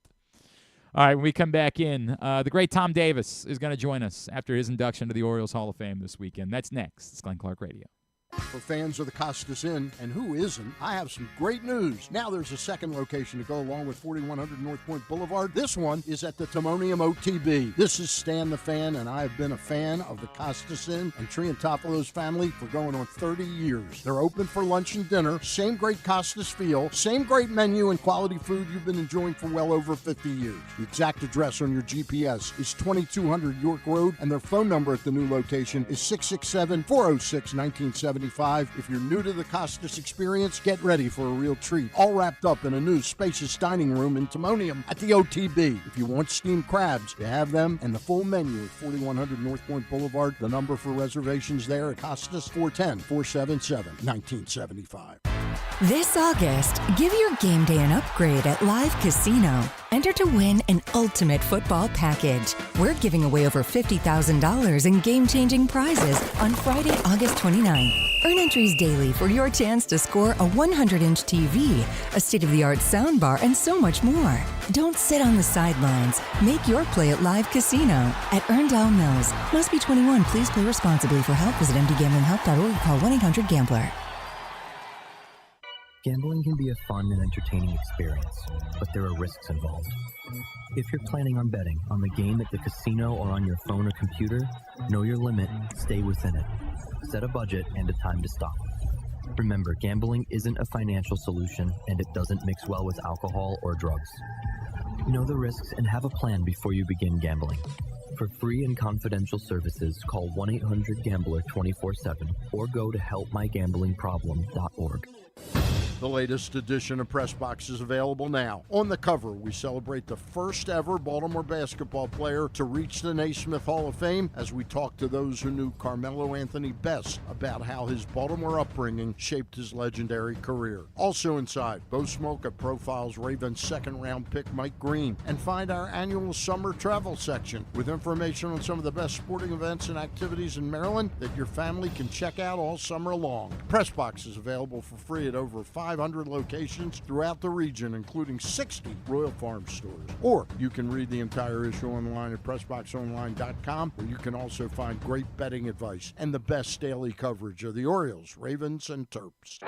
Speaker 1: All right, when we come back in, the great Tom Davis is going to join us after his induction to the Orioles Hall of Fame this weekend. That's next. It's Glenn Clark Radio.
Speaker 5: For fans of the Costas Inn, and who isn't, I have some great news. Now there's a second location to go along with 4100 North Point Boulevard. This one is at the Timonium OTB. This is Stan the Fan, and I have been a fan of the Costas Inn and Triantafalo's family for going on 30 years. They're open for lunch and dinner, same great Costas feel, same great menu and quality food you've been enjoying for well over 50 years. The exact address on your GPS is 2200 York Road, and their phone number at the new location is 667-406-1970. If you're new to the Costas experience, get ready for a real treat. All wrapped up in a new spacious dining room in Timonium at the OTB. If you want steamed crabs, you have them, and the full menu at 4100 North Point Boulevard. The number for reservations there at Costas, 410-477-1975.
Speaker 6: This August, give your game day an upgrade at Live Casino. Enter to win an ultimate football package. We're giving away over $50,000 in game-changing prizes on Friday, August 29th. Earn entries daily for your chance to score a 100-inch TV, a state-of-the-art soundbar, and so much more. Don't sit on the sidelines. Make your play at Live Casino at Erndale Mills. Must be 21. Please play responsibly. For help, visit mdgamblinghelp.org or call 1-800-GAMBLER.
Speaker 7: Gambling can be a fun and entertaining experience, but there are risks involved. If you're planning on betting on the game at the casino or on your phone or computer, know your limit, stay within it. Set a budget and a time to stop. Remember, gambling isn't a financial solution, and it doesn't mix well with alcohol or drugs. Know the risks and have a plan before you begin gambling. For free and confidential services, call 1-800-GAMBLER 24/7 or go to helpmygamblingproblem.org.
Speaker 5: The latest edition of Press Box is available now. On the cover, we celebrate the first ever Baltimore basketball player to reach the Naismith Hall of Fame as we talk to those who knew Carmelo Anthony best about how his Baltimore upbringing shaped his legendary career. Also inside, Bo Smolka profiles Ravens second-round pick Mike Green and find our annual summer travel section with information on some of the best sporting events and activities in Maryland that your family can check out all summer long. Press Box is available for free at over 500 locations throughout the region, including 60 Royal Farm stores. Or you can read the entire issue online at PressBoxOnline.com, where you can also find great betting advice and the best daily coverage of the Orioles, Ravens, and Terps.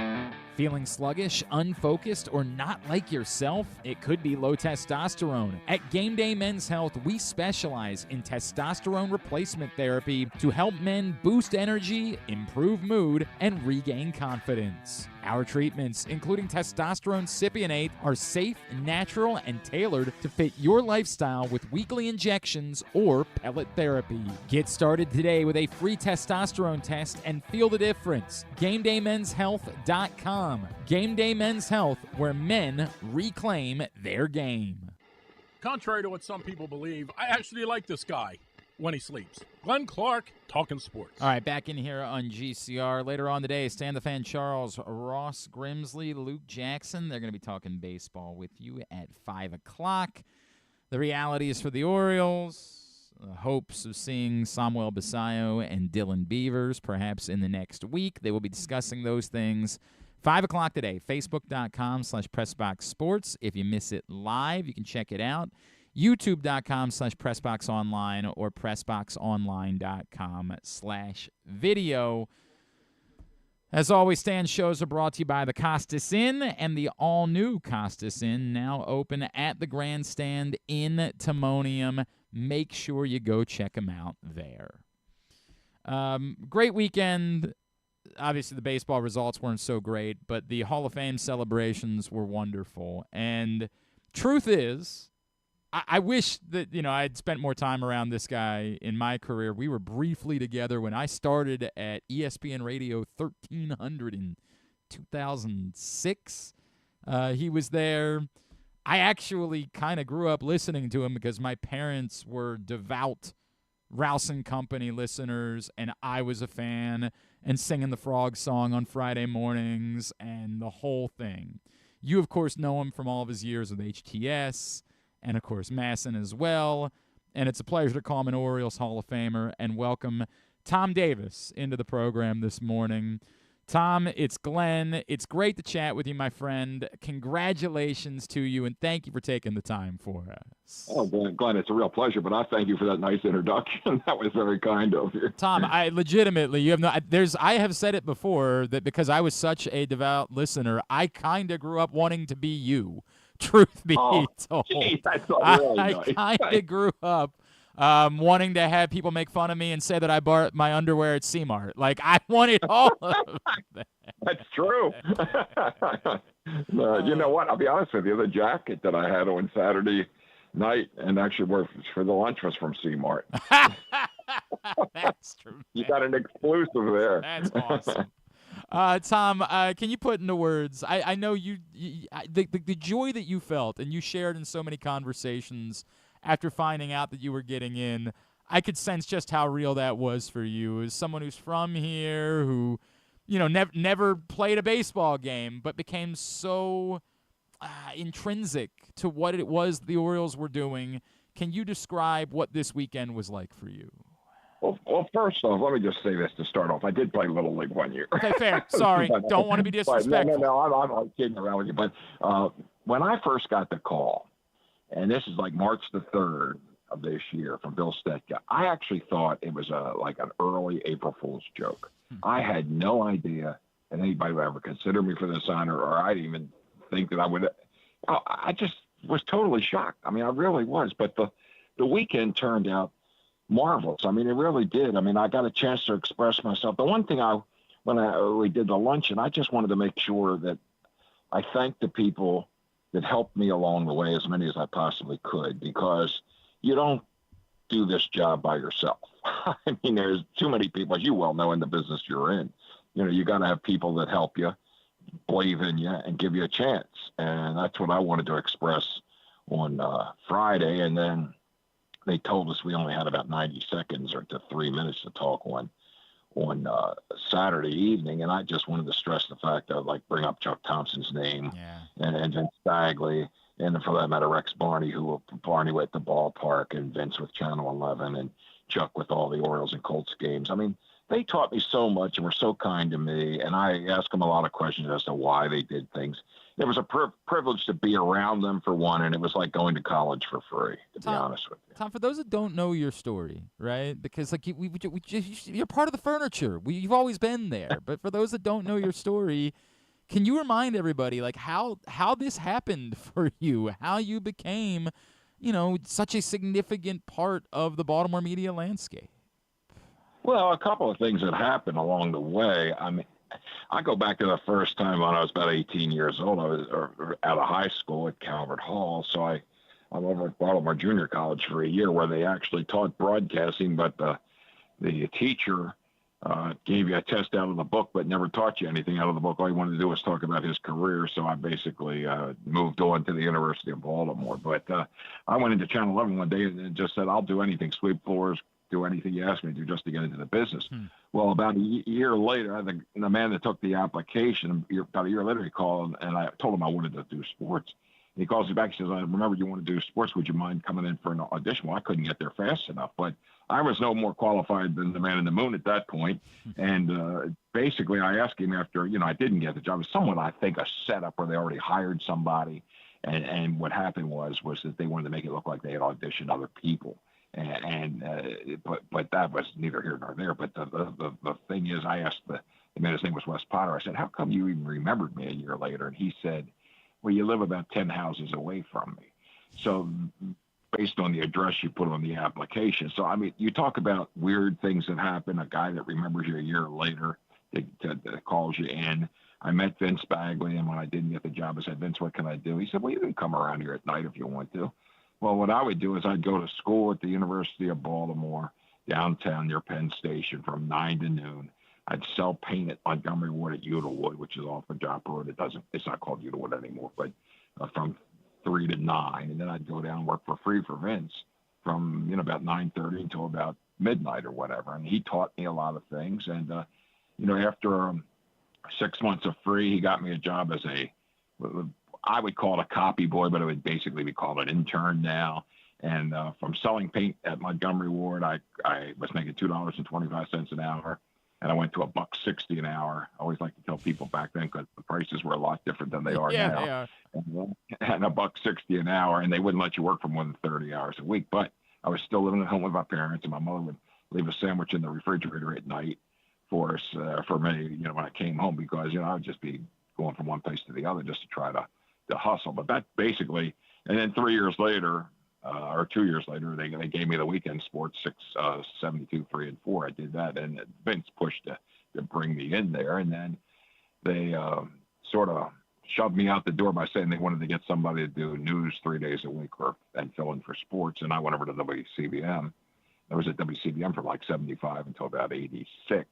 Speaker 1: Feeling sluggish, unfocused, or not like yourself? It could be low testosterone. At Game Day Men's Health, we specialize in testosterone replacement therapy to help men boost energy, improve mood, and regain confidence. Our treatments, including testosterone cypionate, are safe, natural, and tailored to fit your lifestyle with weekly injections or pellet therapy. Get started today with a free testosterone test and feel the difference. GameDayMen'sHealth.com. Game Day Men's Health, where men reclaim their game.
Speaker 8: Contrary to what some people believe, I actually like this guy when he sleeps. Glenn Clark, talking sports.
Speaker 1: All right, back in here on GCR. Later on today, Stan the Fan Charles, Ross Grimsley, Luke Jackson. They're going to be talking baseball with you at 5 o'clock. The realities for the Orioles. hopes of seeing Samuel Basayo and Dylan Beavers perhaps in the next week. They will be discussing those things. 5 o'clock today, facebook.com/PressBoxSports. If you miss it live, you can check it out. youtube.com/PressBoxOnline or PressBoxOnline.com/video. As always, Stan's shows are brought to you by the Costas Inn and the all-new Costas Inn, now open at the Grandstand in Timonium. Make sure you go check them out there. Great weekend. Obviously, the baseball results weren't so great, but the Hall of Fame celebrations were wonderful. And truth is, I wish that, I'd spent more time around this guy in my career. We were briefly together when I started at ESPN Radio 1300 in 2006. He was there. I actually kind of grew up listening to him because my parents were devout Rouse and Company listeners, and I was a fan and singing the Frog song on Friday mornings and the whole thing. You, of course, know him from all of his years with HTS. And, of course, Masson as well. And it's a pleasure to call him an Orioles Hall of Famer and welcome Tom Davis into the program this morning. Tom, it's Glenn. It's great to chat with you, my friend. Congratulations to you, and thank you for taking the time for us.
Speaker 9: Oh, Glenn, it's a real pleasure, but I thank you for that nice introduction. That was very kind of you.
Speaker 1: Tom, I legitimately, I have said it before that because I was such a devout listener, I kind of grew up wanting to be you. Truth be told,
Speaker 9: geez, that's really nice.
Speaker 1: I kind of grew up wanting to have people make fun of me and say that I bought my underwear at C-Mart. Like, I wanted all of that.
Speaker 9: That's true. You know what? I'll be honest with you. The jacket that I had on Saturday night and actually worked for the lunch was from C-Mart.
Speaker 1: That's true.
Speaker 9: You got an exclusive there.
Speaker 1: That's awesome. Tom, can you put into words? I know the joy that you felt and you shared in so many conversations after finding out that you were getting in. I could sense just how real that was for you as someone who's from here, who, never played a baseball game, but became so intrinsic to what it was the Orioles were doing. Can you describe what this weekend was like for you?
Speaker 9: Well, first off, let me just say this to start off. I did play Little League 1 year.
Speaker 1: Okay, fair. Sorry. Don't want to be disrespectful.
Speaker 9: No, I'm kidding around with you. But when I first got the call, and this is like March the 3rd of this year from Bill Stetka, I actually thought it was like an early April Fool's joke. I had no idea that anybody would ever consider me for this honor, or I'd even think that I would. I just was totally shocked. I mean, I really was. But the weekend turned out marvelous. I mean, it really did. I mean, I got a chance to express myself. The one thing when we did the luncheon, I just wanted to make sure that I thanked the people that helped me along the way, as many as I possibly could, because you don't do this job by yourself. I mean, there's too many people, as you well know, in the business you're in. You got to have people that help you, believe in you, and give you a chance. And that's what I wanted to express on Friday. And then they told us we only had about 90 seconds or to 3 minutes to talk on Saturday evening, and I just wanted to stress the fact that I'd like bring up Chuck Thompson's name, and Vince Bagley, and for that matter Rex Barney, Barney at the ballpark, and Vince with Channel 11, and Chuck with all the Orioles and Colts games. I mean, they taught me so much and were so kind to me, and I asked them a lot of questions as to why they did things. It was a privilege to be around them, for one, and it was like going to college for free, to be honest with you.
Speaker 1: Tom, for those that don't know your story, right? Because you're part of the furniture. You've always been there. But for those that don't know your story, can you remind everybody like how this happened for you? How you became, such a significant part of the Baltimore media landscape?
Speaker 9: Well, a couple of things that happened along the way. I mean, I go back to the first time when I was about 18 years old. I was out of high school at Calvert Hall, so I'm over at Baltimore Junior College for a year where they actually taught broadcasting, but the teacher gave you a test out of the book but never taught you anything out of the book. All he wanted to do was talk about his career, so I basically moved on to the University of Baltimore. But I went into Channel 11 one day and just said, I'll do anything, sweep floors, do anything you ask me to do just to get into the business. Well, about a year later, the man that took the application, about a year later, he called, and I told him I wanted to do sports. he calls me back. He says, I remember you want to do sports. Would you mind coming in for an audition? Well, I couldn't get there fast enough, but I was no more qualified than the man in the moon at that point. And basically, I asked him after, I didn't get the job. It was somewhat, I think, a setup where they already hired somebody. And what happened was that they wanted to make it look like they had auditioned other people. But that was neither here nor there. But the thing is, I asked the man, his name was Wes Potter. I said, how come you even remembered me a year later? And he said, well, you live about 10 houses away from me. So based on the address you put on the application. So, I mean, you talk about weird things that happen, a guy that remembers you a year later that calls you in. I met Vince Bagley, and when I didn't get the job, I said, Vince, what can I do? He said, well, you can come around here at night if you want to. Well, what I would do is I'd go to school at the University of Baltimore, downtown near Penn Station from 9 to noon. I'd sell paint at Montgomery Ward at Udallwood, which is off of Joppa Road. It's not called Udallwood anymore, but from 3 to 9. And then I'd go down and work for free for Vince from, about 9:30 until about midnight or whatever. And he taught me a lot of things. And, after 6 months of free, he got me a job as I would call it a copy boy, but it would basically be called an intern now. And from selling paint at Montgomery Ward, I was making $2.25 an hour. And I went to $1.60 an hour. I always like to tell people back then because the prices were a lot different than they are
Speaker 1: yeah,
Speaker 9: now.
Speaker 1: They are.
Speaker 9: And $1.60 an hour, and they wouldn't let you work for more than 30 hours a week. But I was still living at home with my parents, and my mother would leave a sandwich in the refrigerator at night for us, for me, when I came home, because I would just be going from one place to the other just to try to hustle. But that basically, and then 3 years later, or 2 years later, they gave me the weekend sports 72, 3 and 4. I did that, and Vince pushed to bring me in there, and then they sort of shoved me out the door by saying they wanted to get somebody to do news 3 days a week and fill in for sports, and I went over to WCBM. I was at WCBM from like 75 until about 86,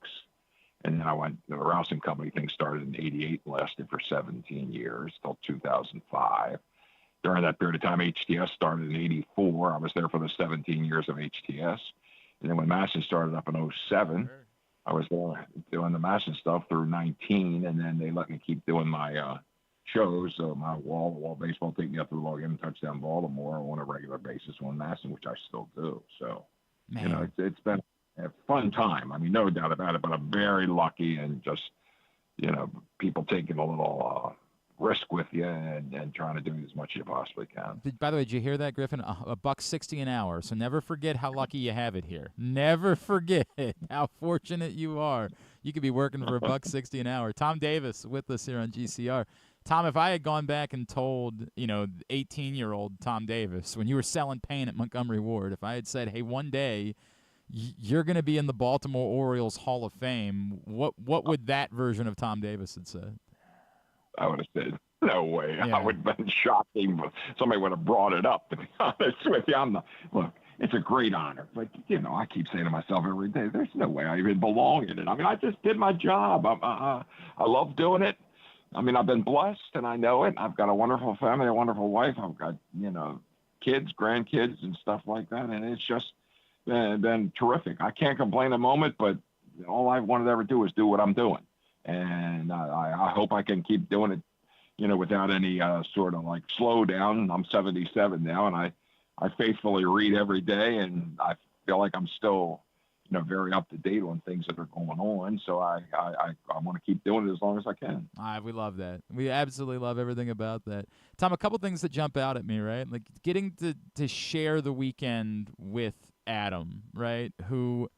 Speaker 9: and then I went. The Rousing Company thing started in 88 and lasted for 17 years till 2005. During that period of time, HTS started in 84. I was there for the 17 years of HTS. And then when Masson started up in 07, I was there doing the Masson stuff through 19. And then they let me keep doing my shows. So my wall baseball, take me up to the Log In Touchdown Baltimore on a regular basis on Masson, which I still do. So, it's been a fun time. I mean, no doubt about it, but I'm very lucky and just, people taking a little risk with you and trying to do as much as you possibly can.
Speaker 1: By the way, did you hear that, Griffin? $1.60 an hour. So never forget how lucky you have it here. Never forget how fortunate you are. You could be working for $1.60 an hour. Tom Davis with us here on GCR. Tom, if I had gone back and told, 18-year-old Tom Davis, when you were selling paint at Montgomery Ward, if I had said, hey, one day you're going to be in the Baltimore Orioles Hall of Fame, what would that version of Tom Davis have said?
Speaker 9: I would have said, no way.
Speaker 1: Yeah.
Speaker 9: I would have been shocking, but somebody would have brought it up. To be honest with you, look, it's a great honor. But, I keep saying to myself every day, there's no way I even belong in it. I mean, I just did my job. I love doing it. I mean, I've been blessed, and I know it. I've got a wonderful family, a wonderful wife. I've got, kids, grandkids, and stuff like that. And it's just been terrific. I can't complain a moment, but all I wanted to ever do is do what I'm doing. And I hope I can keep doing it, without any sort of like slow down. I'm 77 now, and I faithfully read every day, and I feel like I'm still, very up to date on things that are going on. So I want to keep doing it as long as I can.
Speaker 1: We love that. We absolutely love everything about that. Tom, a couple things that jump out at me, right? Like getting to share the weekend with Adam, right? Who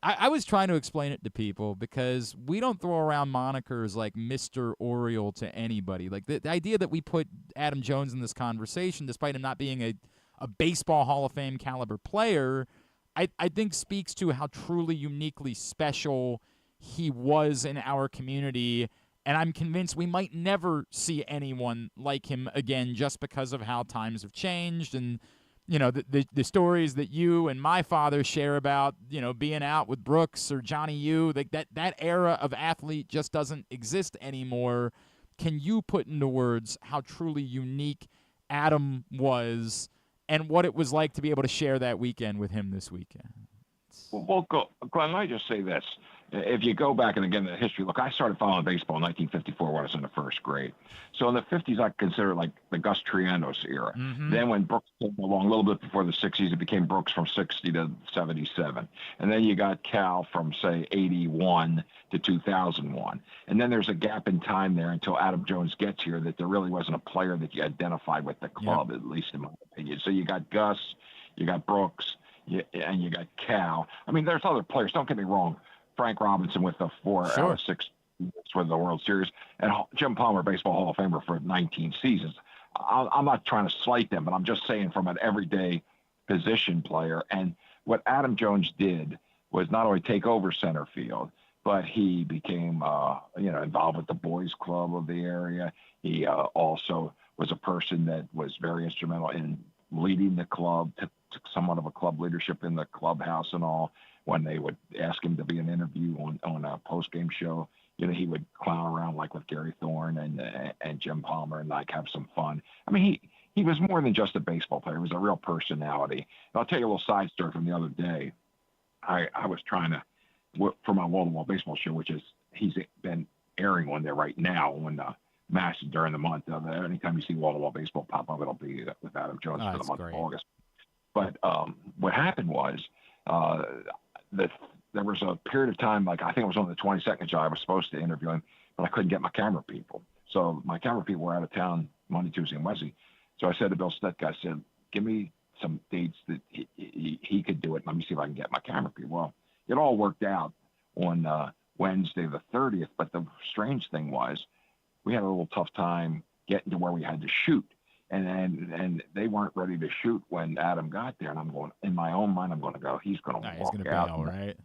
Speaker 1: I was trying to explain it to people because we don't throw around monikers like Mr. Oriole to anybody. Like the idea that we put Adam Jones in this conversation, despite him not being a baseball Hall of Fame caliber player, I think speaks to how truly uniquely special he was in our community. And I'm convinced we might never see anyone like him again just because of how times have changed and the stories that you and my father share about, being out with Brooks or Johnny U, like that era of athlete just doesn't exist anymore. Can you put into words how truly unique Adam was and what it was like to be able to share that weekend with him this weekend? nuts.
Speaker 9: Well, Glenn, let me just say this. If you go back and again the history, look, I started following baseball in 1954 when I was in the first grade. So in the 50s, I consider like the Gus Trianos era.
Speaker 1: Mm-hmm.
Speaker 9: Then when Brooks came along a little bit before the 60s, it became Brooks from 60 to 77. And then you got Cal from, say, 81 to 2001. And then there's a gap in time there until Adam Jones gets here that there really wasn't a player that you identified with the club, at least in my opinion. So you got Gus, you got Brooks, and you got Cal. I mean, there's other players. Don't get me wrong. Frank Robinson with the 4 out of 6 for the World Series, and Jim Palmer, Baseball Hall of Famer for 19 seasons. I'm not trying to slight them, but I'm just saying from an everyday position player. And what Adam Jones did was not only take over center field, but he became, involved with the boys club of the area. He also was a person that was very instrumental in leading the club, took somewhat of a club leadership in the clubhouse and all. When they would ask him to be an interview on a post-game show, he would clown around like with Gary Thorne and Jim Palmer and like have some fun. I mean, he was more than just a baseball player. He was a real personality. And I'll tell you a little side story from the other day. I was trying to work for my wall-to-wall baseball show, which is he's been airing one there right now on Mass during the month. Anytime you see wall-to-wall baseball pop up, it'll be with Adam Jones for the month of August. But what happened was there was a period of time, like I think it was on the 22nd show, I was supposed to interview him, but I couldn't get my camera people. So my camera people were out of town Monday, Tuesday, and Wednesday. So I said to Bill Stetka, I said, give me some dates that he could do it. Let me see if I can get my camera people. Well, it all worked out on Wednesday the 30th, but the strange thing was we had a little tough time getting to where we had to shoot. And they weren't ready to shoot when Adam got there. And I'm going, in my own mind, I'm going to go, he's going to walk out.
Speaker 1: Bail, right?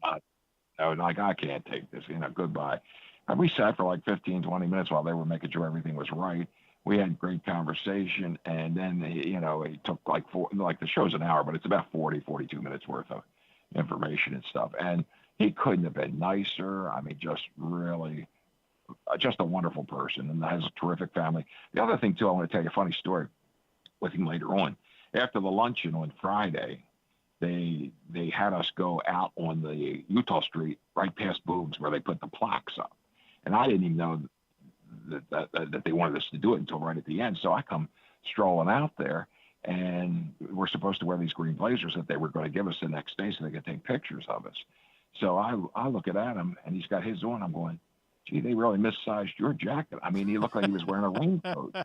Speaker 9: Like, I can't take this, goodbye. And we sat for like 15, 20 minutes while they were making sure everything was right. We had great conversation. And then, it took like the show's an hour, but it's about 40, 42 minutes worth of information and stuff. And he couldn't have been nicer. I mean, just really, just a wonderful person and has a terrific family. The other thing, too, I want to tell you a funny story with him later on. After the luncheon on Friday, they had us go out on the Utah Street right past Boog's where they put the plaques up. And I didn't even know that they wanted us to do it until right at the end. So I come strolling out there, and we're supposed to wear these green blazers that they were going to give us the next day so they could take pictures of us. So I look at Adam, and he's got his on. I'm going, gee, they really missized your jacket. I mean, he looked like he was wearing a raincoat.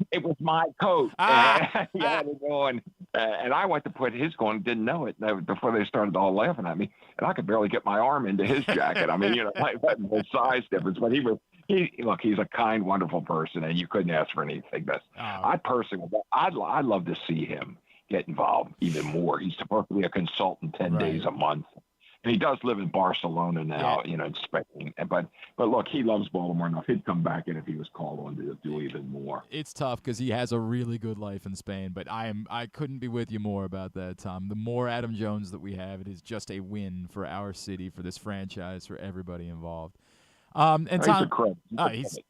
Speaker 9: It was my coat. He had it on. And I went to put his on, didn't know it before they started all laughing at me. And I could barely get my arm into his jacket. I mean, like the size difference. But he's a kind, wonderful person, and you couldn't ask for anything best. I personally, I'd love to see him get involved even more. He's supposed to be a consultant 10 days a month. And he does live in Barcelona now, in Spain. But look, he loves Baltimore enough. He'd come back in if he was called on to do even more.
Speaker 1: It's tough because he has a really good life in Spain. But I couldn't be with you more about that, Tom. The more Adam Jones that we have, it is just a win for our city, for this franchise, for everybody involved. And Tom,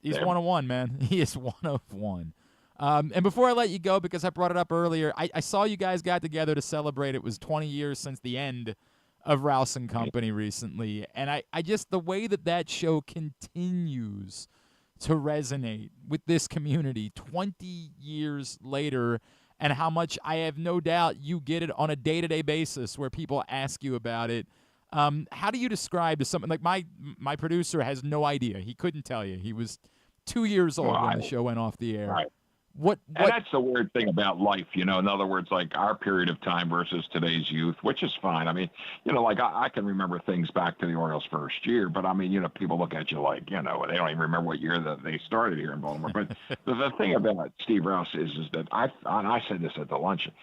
Speaker 1: he's 1 of 1, man. He is 1 of 1. And before I let you go, because I brought it up earlier, I saw you guys got together to celebrate. It was 20 years since the end of Rouse & Company recently, and I just, the way that show continues to resonate with this community 20 years later, and how much I have no doubt you get it on a day-to-day basis where people ask you about it. How do you describe to something like my producer has no idea. He couldn't tell you. He was 2 years old when the show went off the air.
Speaker 9: Right. And that's the weird thing about life, in other words, like our period of time versus today's youth, which is fine. I mean, like I can remember things back to the Orioles' first year, but I mean, people look at you like, they don't even remember what year that they started here in Baltimore. But the thing about Steve Rouse is that I said this at the luncheon,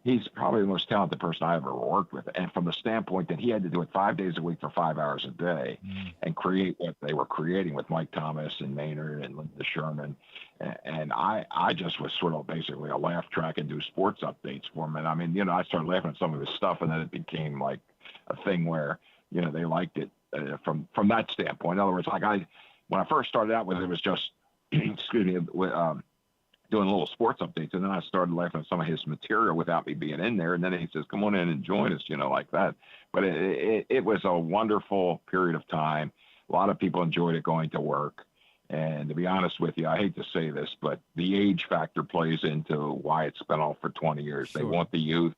Speaker 9: he's probably the most talented person I ever worked with. And from the standpoint that he had to do it 5 days a week for 5 hours a day and create what they were creating with Mike Thomas and Maynard and Linda Sherman. And I just was sort of basically a laugh track and do sports updates for him. And I mean, I started laughing at some of his stuff, and then it became like a thing where, they liked it from that standpoint. In other words, like when I first started out with it was just, excuse me, doing little sports updates, and then I started laughing at some of his material without me being in there. And then he says, "Come on in and join us," like that. But it was a wonderful period of time. A lot of people enjoyed it going to work. And to be honest with you, I hate to say this, but the age factor plays into why it's been on for 20 years.
Speaker 1: Sure.
Speaker 9: They want the youth.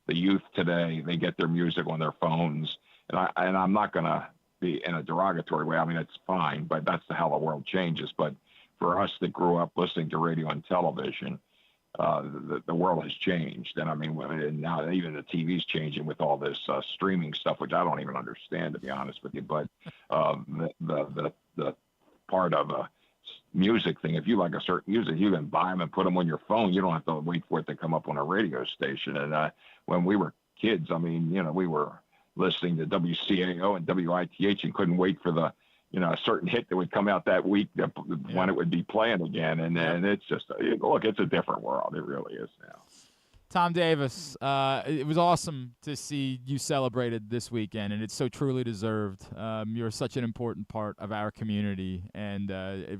Speaker 9: The youth today, they get their music on their phones. And I'm not going to be in a derogatory way. I mean, it's fine, but that's how the world changes. But for us that grew up listening to radio and television, the world has changed. And I mean, and now even the TV's changing with all this streaming stuff, which I don't even understand, to be honest with you. But the part of a music thing, if you like a certain music, you can buy them and put them on your phone. You don't have to wait for it to come up on a radio station. And when we were kids, I mean, we were listening to WCAO and WITH and couldn't wait for the a certain hit that would come out that week when it would be playing again. And it's just, look, it's a different world. It really is now.
Speaker 1: Tom Davis, it was awesome to see you celebrated this weekend, and it's so truly deserved. You're such an important part of our community, and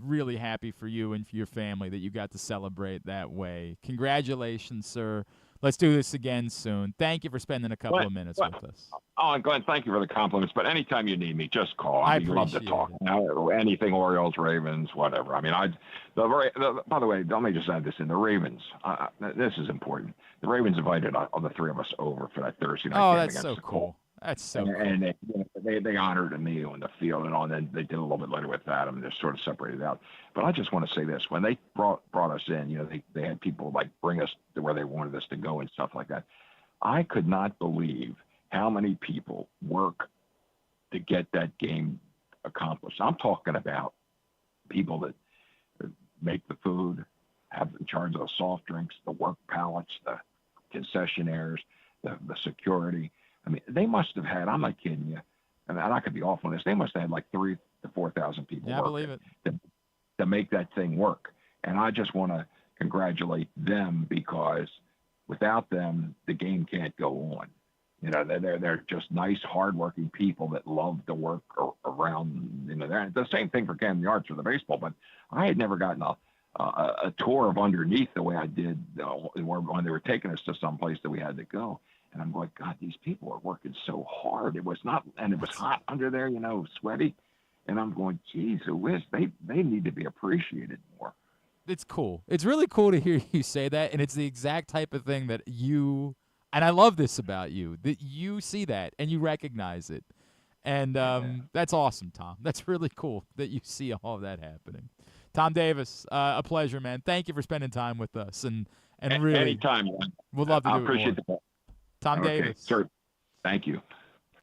Speaker 1: really happy for you and for your family that you got to celebrate that way. Congratulations, sir. Let's do this again soon. Thank you for spending a couple of minutes with us.
Speaker 9: Oh, and Glenn, thank you for the compliments. But anytime you need me, just call.
Speaker 1: I
Speaker 9: love to talk. Anything Orioles, Ravens, whatever. I mean, by the way, let me just add this in. The Ravens, this is important. The Ravens invited all the three of us over for that Thursday night game
Speaker 1: that's
Speaker 9: against
Speaker 1: so
Speaker 9: the
Speaker 1: cool.
Speaker 9: Colts.
Speaker 1: That's so cool.
Speaker 9: And they honored me on the field and all, and then they did a little bit later with Adam, and they sort of separated out. But I just want to say this. When they brought us in, they had people like bring us to where they wanted us to go and stuff like that. I could not believe how many people work to get that game accomplished. I'm talking about people that make the food, have in charge of the soft drinks, the work pallets, the concessionaires, the security. I mean, they must have had, I'm not kidding you, and I could be off on this, they must have had like 3,000 to 4,000 people
Speaker 1: I believe it.
Speaker 9: to make that thing work. And I just want to congratulate them, because without them, the game can't go on. They're just nice, hardworking people that love to work around. They're the same thing for Camden Yards for the baseball, but I had never gotten a tour of underneath the way I did when they were taking us to some place that we had to go. And I'm going, God, these people are working so hard. It was hot under there, sweaty. And I'm going, geez, they need to be appreciated more.
Speaker 1: It's cool. It's really cool to hear you say that, and it's the exact type of thing that you, and I love this about you, that you see that and you recognize it. And that's awesome, Tom. That's really cool that you see all of that happening. Tom Davis, a pleasure, man. Thank you for spending time with us. And really,
Speaker 9: anytime, man.
Speaker 1: We'd love to do it more.
Speaker 9: I appreciate that.
Speaker 1: Tom Davis.
Speaker 9: Sure. Thank you.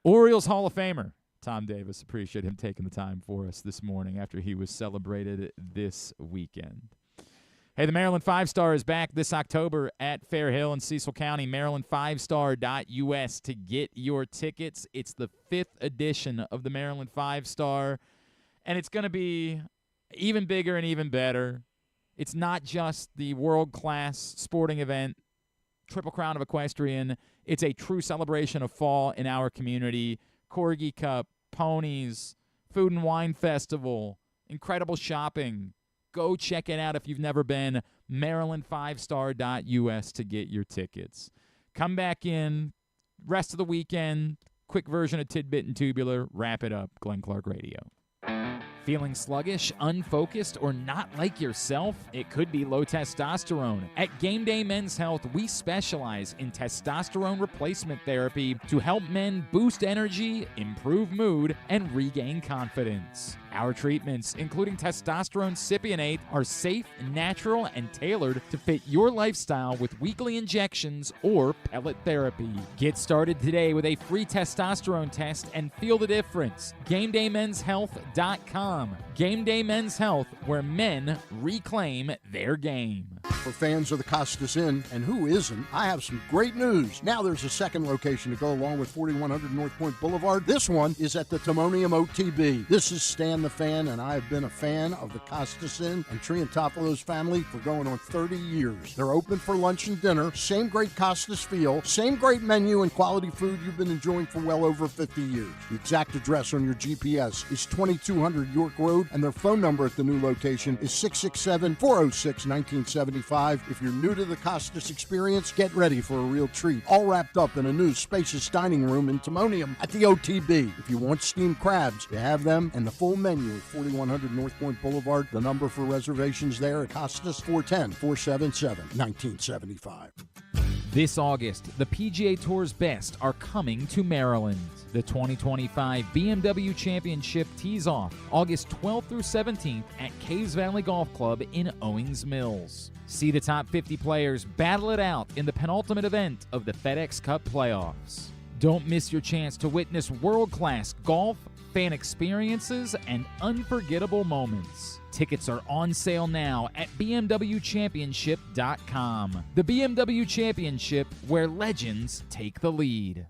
Speaker 1: Orioles Hall of Famer, Tom Davis. Appreciate him taking the time for us this morning after he was celebrated this weekend. Hey, the Maryland 5-Star is back this October at Fair Hill in Cecil County. MarylandFivestar.us to get your tickets. It's the 5th edition of the Maryland 5-Star, and it's going to be even bigger and even better. It's not just the world-class sporting event, Triple Crown of Equestrian. It's a true celebration of fall in our community. Corgi Cup, ponies, food and wine festival, incredible shopping. Go check it out if you've never been. MarylandFivestar.us to get your tickets. Come back in, rest of the weekend, quick version of Tidbit and Tubular, wrap it up. Glenn Clark Radio. Feeling sluggish, unfocused, or not like yourself? It could be low testosterone. At Game Day Men's Health, we specialize in testosterone replacement therapy to help men boost energy, improve mood, and regain confidence. Our treatments, including testosterone cypionate, are safe, natural, and tailored to fit your lifestyle with weekly injections or pellet therapy. Get started today with a free testosterone test and feel the difference. GameDayMen'sHealth.com. Game Day Men's Health, where men reclaim their game.
Speaker 5: For fans of the Costas Inn, and who isn't, I have some great news. Now there's a second location to go along with 4100 North Point Boulevard. This one is at the Timonium OTB. This is Stan the Fan, and I have been a fan of the Costas Inn and Triantafalo's family for going on 30 years. They're open for lunch and dinner, same great Costas feel, same great menu and quality food you've been enjoying for well over 50 years. The exact address on your GPS is 2200 York Road, and their phone number at the new location is 667-406-1975. 1975. If you're new to the Costas experience, get ready for a real treat. All wrapped up in a new spacious dining room in Timonium at the OTB. If you want steamed crabs, you have them, and the full menu at 4100 North Point Boulevard. The number for reservations there at Costas, 410-477-1975.
Speaker 1: This August, the PGA Tour's best are coming to Maryland. The 2025 BMW Championship tees off August 12th through 17th at Caves Valley Golf Club in Owings Mills. See the top 50 players battle it out in the penultimate event of the FedEx Cup playoffs. Don't miss your chance to witness world-class golf, fan experiences, and unforgettable moments. Tickets are on sale now at bmwchampionship.com. The BMW Championship, where legends take the lead.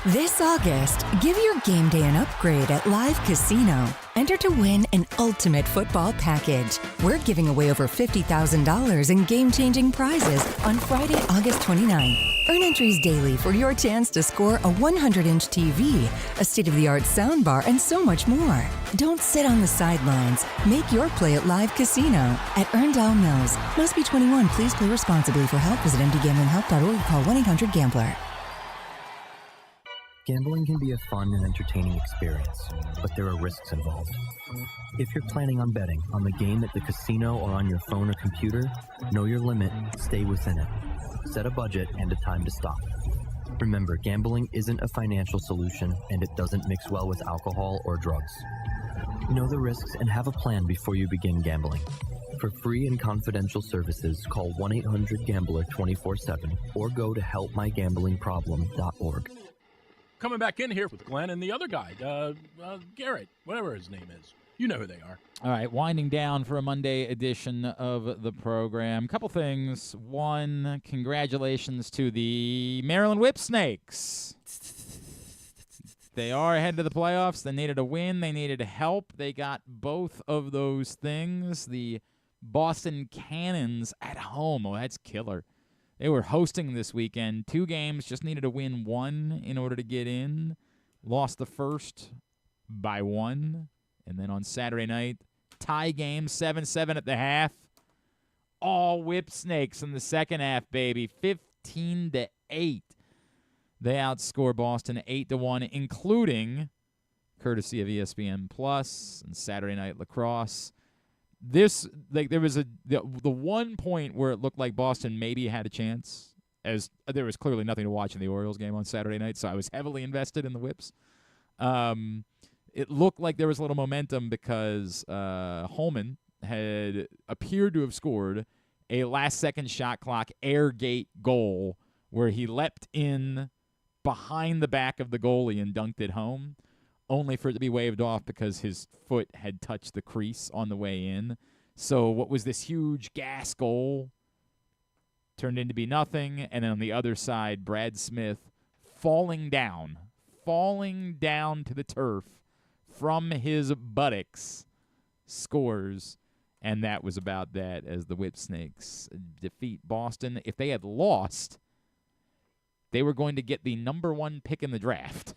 Speaker 6: This August, give your game day an upgrade at Live Casino. Enter to win an ultimate football package. We're giving away over $50,000 in game-changing prizes on Friday, August 29th. Earn entries daily for your chance to score a 100-inch TV, a state-of-the-art soundbar, and so much more. Don't sit on the sidelines. Make your play at Live Casino at Erndale Mills. Must be 21. Please play responsibly. For help, visit mdgamblinghelp.org or call 1-800-GAMBLER.
Speaker 7: Gambling can be a fun and entertaining experience, but there are risks involved. If you're planning on betting on the game at the casino or on your phone or computer, know your limit, stay within it. Set a budget and a time to stop. Remember, gambling isn't a financial solution, and it doesn't mix well with alcohol or drugs. Know the risks and have a plan before you begin gambling. For free and confidential services, call 1-800-GAMBLER 24/7 or go to helpmygamblingproblem.org.
Speaker 8: Coming back in here with Glenn and the other guy, Garrett, whatever his name is. You know who they are.
Speaker 1: All right, winding down for a Monday edition of the program. Couple things. One, congratulations to the Maryland Whipsnakes. They are ahead of the playoffs. They needed a win. They needed help. They got both of those things. The Boston Cannons at home. Oh, that's killer. They were hosting this weekend. 2 games, just needed to win 1 in order to get in. Lost the first by 1. And then on Saturday night, tie game, 7-7 at the half. All Whipsnakes in the second half, baby. 15-8. They outscore Boston 8-1, including, courtesy of ESPN Plus and Saturday Night Lacrosse. There was the one point where it looked like Boston maybe had a chance, as there was clearly nothing to watch in the Orioles game on Saturday night, so I was heavily invested in the Whips. It looked like there was a little momentum because Holman had appeared to have scored a last-second shot clock air gate goal where he leapt in behind the back of the goalie and dunked it home, only for it to be waved off because his foot had touched the crease on the way in. So what was this huge gas goal turned into be nothing, and then on the other side, Brad Smith falling down to the turf from his buttocks, scores, and that was about that as the Whipsnakes defeat Boston. If they had lost, they were going to get the number 1 pick in the draft.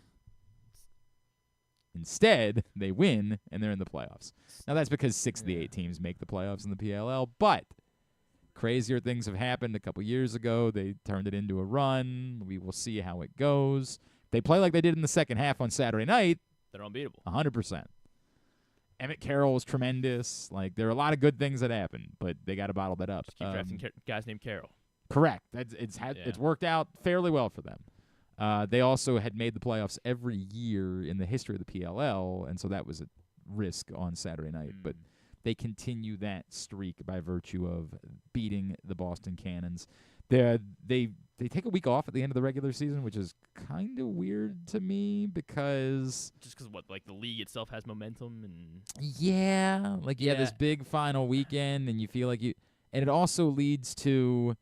Speaker 1: Instead, they win, and they're in the playoffs. Now, that's because 6 of the 8 teams make the playoffs in the PLL, but crazier things have happened a couple years ago. They turned it into a run. We will see how it goes. They play like they did in the second half on Saturday night.
Speaker 2: They're unbeatable.
Speaker 1: 100%. Emmett Carroll is tremendous. Like, there are a lot of good things that happen, but they got to bottle that up.
Speaker 2: Just keep drafting guys named Carroll.
Speaker 1: Correct. It's worked out fairly well for them. They also had made the playoffs every year in the history of the PLL, and so that was a risk on Saturday night. But they continue that streak by virtue of beating the Boston Cannons. They take a week off at the end of the regular season, which is kind of weird to me because
Speaker 2: the league itself has momentum and
Speaker 1: this big final weekend, and you feel like and it also leads to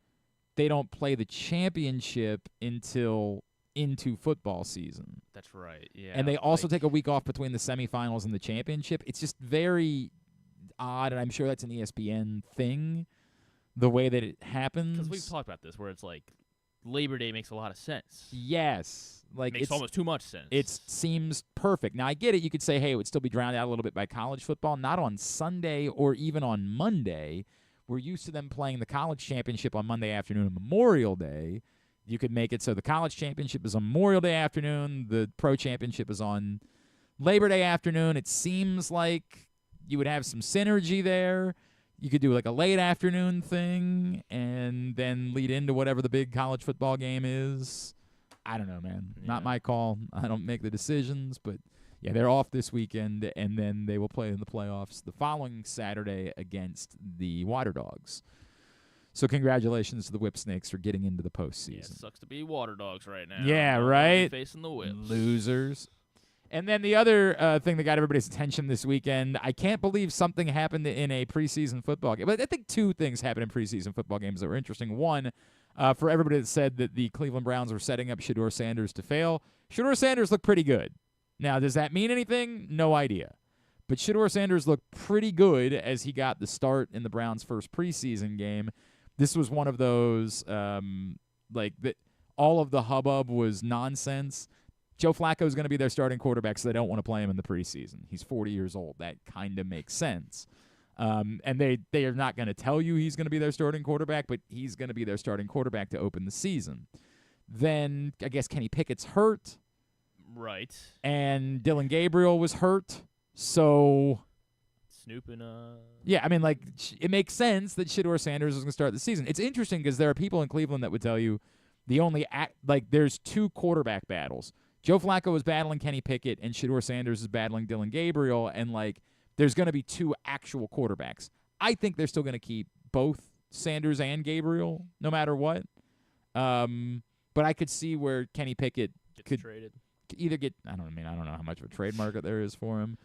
Speaker 1: they don't play the championship until into football season.
Speaker 2: That's right. Yeah.
Speaker 1: And they also take a week off between the semifinals and the championship. It's just very odd, and I'm sure that's an ESPN thing, the way that it happens.
Speaker 2: Because we've talked about this, where it's like Labor Day makes a lot of sense.
Speaker 1: Yes.
Speaker 2: It makes almost too much sense.
Speaker 1: It seems perfect. Now, I get it. You could say, hey, it would still be drowned out a little bit by college football. Not on Sunday or even on Monday, we're used to them playing the college championship on Monday afternoon and Memorial Day. You could make it so the college championship is on Memorial Day afternoon, the pro championship is on Labor Day afternoon. It seems like you would have some synergy there. You could do like a late afternoon thing and then lead into whatever the big college football game is. I don't know, man.
Speaker 2: Yeah.
Speaker 1: Not my call. I don't make the decisions, but yeah, they're off this weekend, and then they will play in the playoffs the following Saturday against the Water Dogs. So congratulations to the Whip Snakes for getting into the postseason.
Speaker 2: Yeah, it sucks to be Water Dogs right now.
Speaker 1: Yeah, right?
Speaker 2: Facing the Whips.
Speaker 1: Losers. And then the other thing that got everybody's attention this weekend, I can't believe something happened in a preseason football game. But I think two things happened in preseason football games that were interesting. One, for everybody that said that the Cleveland Browns were setting up Shedeur Sanders to fail, Shedeur Sanders looked pretty good. Now, does that mean anything? No idea. But Shedeur Sanders looked pretty good as he got the start in the Browns' first preseason game. This was one of those, that all of the hubbub was nonsense. Joe Flacco is going to be their starting quarterback, so they don't want to play him in the preseason. He's 40 years old. That kind of makes sense. And they are not going to tell you he's going to be their starting quarterback, but he's going to be their starting quarterback to open the season. Then I guess Kenny Pickett's hurt.
Speaker 2: Right.
Speaker 1: And Dylan Gabriel was hurt. So
Speaker 2: Snooping.
Speaker 1: Yeah, I mean, like, it makes sense that Shedeur Sanders is going to start the season. It's interesting because there are people in Cleveland that would tell you there's two quarterback battles. Joe Flacco is battling Kenny Pickett, and Shedeur Sanders is battling Dylan Gabriel, and, like, there's going to be two actual quarterbacks. I think they're still going to keep both Sanders and Gabriel, no matter what. But I could see where Kenny Pickett could
Speaker 2: traded.
Speaker 1: Either get I don't know how much of a trade market there is for him,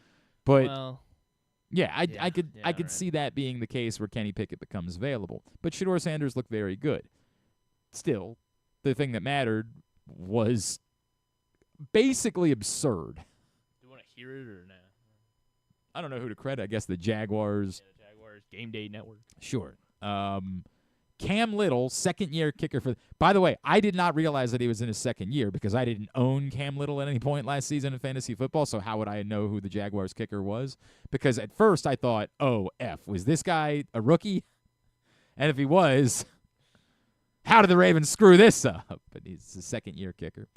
Speaker 1: but I could see that being the case where Kenny Pickett becomes available. But Shedeur Sanders looked very good. Still, the thing that mattered was basically absurd.
Speaker 2: Do you want to hear it or not?
Speaker 1: I don't know who to credit. I guess the Jaguars.
Speaker 2: Yeah, the Jaguars Game Day Network.
Speaker 1: Sure. Cam Little, second-year kicker for. By the way, I did not realize that he was in his second year because I didn't own Cam Little at any point last season in fantasy football. So how would I know who the Jaguars kicker was? Because at first I thought, was this guy a rookie? And if he was, how did the Ravens screw this up? But he's the second-year kicker.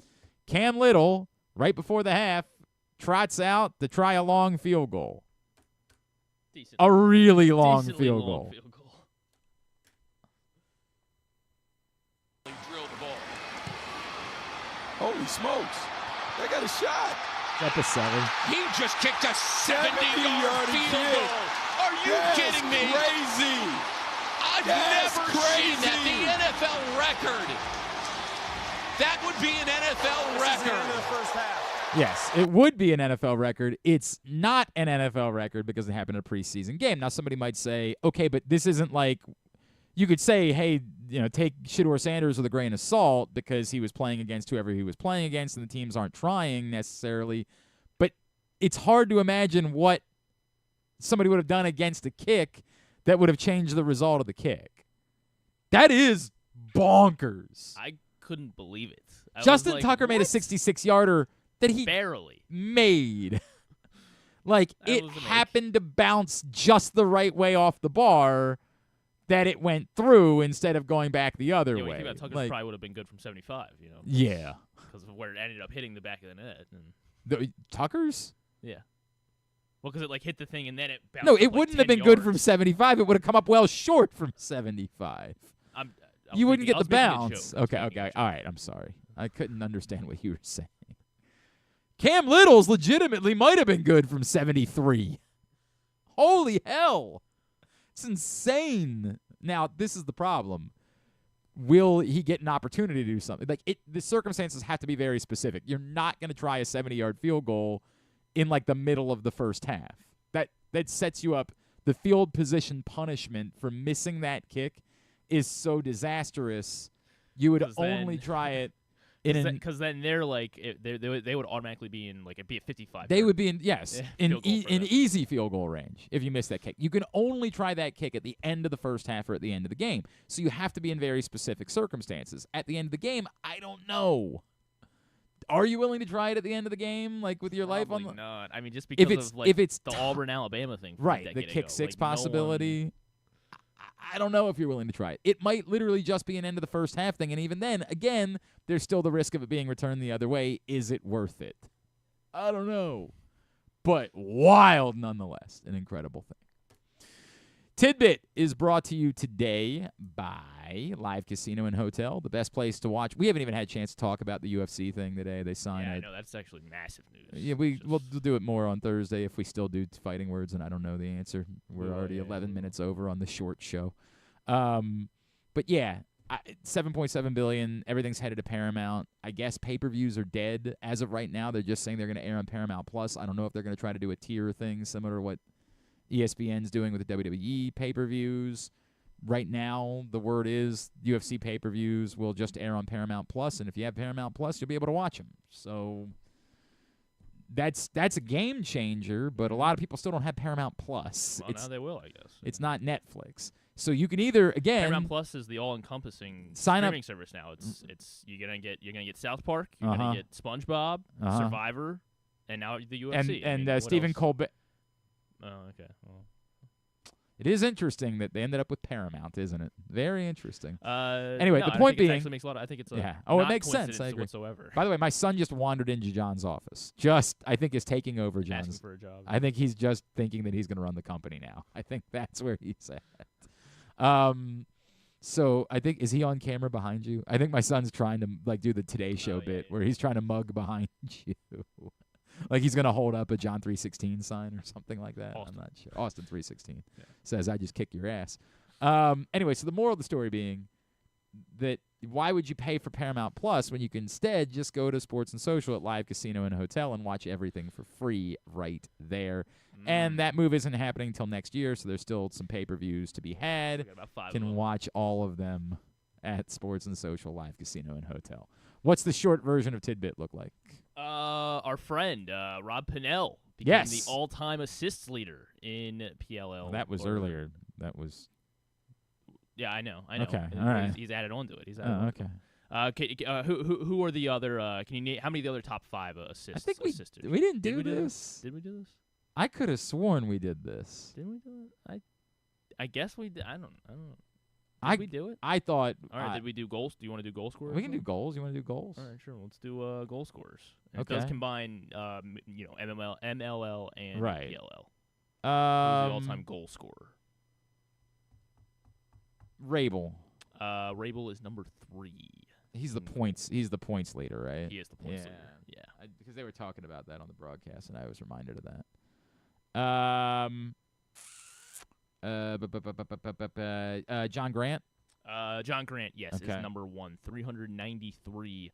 Speaker 1: Cam Little, right before the half, trots out to try a long field goal.
Speaker 2: Decent.
Speaker 1: A really long field goal.
Speaker 10: Holy smokes. They got a shot.
Speaker 1: At the 7.
Speaker 10: He just kicked a 70-yard field goal. Are you kidding me? Crazy.
Speaker 11: I've never seen that. The NFL record. That would be an NFL record.
Speaker 10: In the first half.
Speaker 1: Yes, it would be an NFL record. It's not an NFL record because it happened in a preseason game. Now, somebody might say, okay, but this isn't like you could say, hey, take Shedeur Sanders with a grain of salt because he was playing against whoever he was playing against and the teams aren't trying necessarily. But it's hard to imagine what somebody would have done against a kick that would have changed the result of the kick. That is bonkers.
Speaker 2: I couldn't believe it.
Speaker 1: Justin Tucker made a 66-yarder that he
Speaker 2: barely
Speaker 1: made. Like, it happened to bounce just the right way off the bar that it went through instead of going back the other way.
Speaker 2: Tucker probably would have been good from 75,
Speaker 1: Yeah.
Speaker 2: Because of where it ended up hitting the back of the net.
Speaker 1: The Tucker's?
Speaker 2: Yeah. Well, because it hit the thing and then it bounced.
Speaker 1: No,
Speaker 2: up
Speaker 1: it wouldn't have been
Speaker 2: yards.
Speaker 1: good from 75. It would have come up well short from 75. You wouldn't get the bounce. Okay. All right, I'm sorry. I couldn't understand what you were saying. Cam Little's legitimately might have been good from 73. Holy hell. It's insane. Now, this is the problem. Will he get an opportunity to do something? The circumstances have to be very specific. You're not going to try a 70-yard field goal in the middle of the first half. That sets you up. The field position punishment for missing that kick is so disastrous. You would only try it
Speaker 2: because then they're they would automatically be in it'd be a 55.
Speaker 1: They would be in in easy field goal range if you miss that kick. You can only try that kick at the end of the first half or at the end of the game. So you have to be in very specific circumstances. At the end of the game, I don't know. Are you willing to try it at the end of the game, with your life on?
Speaker 2: Probably not. I mean, just because
Speaker 1: if it's
Speaker 2: the Auburn Alabama thing,
Speaker 1: right? The kick six possibility. I don't know if you're willing to try it. It might literally just be an end of the first half thing, and even then, again, there's still the risk of it being returned the other way. Is it worth it? I don't know. But wild nonetheless. An incredible thing. Tidbit is brought to you today by Live Casino and Hotel, the best place to watch. We haven't even had a chance to talk about the UFC thing today. They signed
Speaker 2: I know. That's actually massive news.
Speaker 1: Yeah, we'll do it more on Thursday if we still do fighting words, and I don't know the answer. We're already 11 minutes over on the short show. But yeah, $7.7 billion. Everything's headed to Paramount. I guess pay-per-views are dead. As of right now, they're just saying they're going to air on Paramount Plus. I don't know if they're going to try to do a tier thing similar to what ESPN's doing with the WWE pay-per-views. Right now, the word is UFC pay-per-views will just air on Paramount Plus, and if you have Paramount Plus, you'll be able to watch them. So that's a game changer, but a lot of people still don't have Paramount Plus.
Speaker 2: Well, now they will, I guess.
Speaker 1: It's not Netflix. So you can either, again,
Speaker 2: Paramount Plus is the all-encompassing
Speaker 1: sign
Speaker 2: streaming service now. It's you're gonna get South Park, you're
Speaker 1: Uh-huh.
Speaker 2: gonna get SpongeBob,
Speaker 1: Uh-huh.
Speaker 2: Survivor, and now the UFC.
Speaker 1: and Stephen Colbert.
Speaker 2: Oh, okay. Well.
Speaker 1: It is interesting that they ended up with Paramount, isn't it? Very interesting.
Speaker 2: Anyway,
Speaker 1: the point being,
Speaker 2: it actually makes a lot. I think it's
Speaker 1: it
Speaker 2: not
Speaker 1: makes sense. I agree.
Speaker 2: whatsoever.
Speaker 1: By the way, my son just wandered into John's office. I think is taking over John's.
Speaker 2: Asking for a job.
Speaker 1: I think he's just thinking that he's going to run the company now. I think that's where he's at. So I think, is he on camera behind you? I think my son's trying to do the Today Show bit where he's trying to mug behind you. Like he's going to hold up a John 3:16 sign or something like that.
Speaker 2: Austin.
Speaker 1: I'm not sure. Austin 3:16
Speaker 2: Yeah.
Speaker 1: says, I just kick your ass. Anyway, so the moral of the story being that why would you pay for Paramount Plus when you can instead just go to Sports and Social at Live Casino and Hotel and watch everything for free right there? And that move isn't happening until next year, so there's still some pay-per-views to be had.
Speaker 2: We got about 5 of
Speaker 1: Can
Speaker 2: them.
Speaker 1: watch all of them at Sports and Social, Live Casino and Hotel. What's the short version of Tidbit look like?
Speaker 2: Our friend Rob Pinnell became the
Speaker 1: Yes.
Speaker 2: all-time assists leader in PLL.
Speaker 1: That was earlier. That was.
Speaker 2: Yeah, I know.
Speaker 1: Okay,
Speaker 2: And
Speaker 1: all right.
Speaker 2: He's added on to it. He's added on to
Speaker 1: okay.
Speaker 2: it. Who are the other? Can you name how many of the other top 5 assists?
Speaker 1: I think
Speaker 2: assisters?
Speaker 1: we didn't do
Speaker 2: Did we
Speaker 1: this.
Speaker 2: Did we do this?
Speaker 1: I could have sworn we did this.
Speaker 2: Didn't we do it? I guess we did. I don't know.
Speaker 1: Did
Speaker 2: we do it?
Speaker 1: I thought.
Speaker 2: All right. Did we do goals? Do you want to do goal scorers?
Speaker 1: We can do goals. You want to do goals?
Speaker 2: All right, sure. Let's do goal scorers. And
Speaker 1: Okay.
Speaker 2: It does combine, MLL, and
Speaker 1: Right.
Speaker 2: PLL. Who's the all-time goal scorer?
Speaker 1: Rabel.
Speaker 2: Rabel is number 3.
Speaker 1: He's the points. He's the points leader, right?
Speaker 2: He is the points leader. Yeah.
Speaker 1: Because they were talking about that on the broadcast, and I was reminded of that. John Grant.
Speaker 2: John Grant, yes,
Speaker 1: Okay.
Speaker 2: is number 1. 393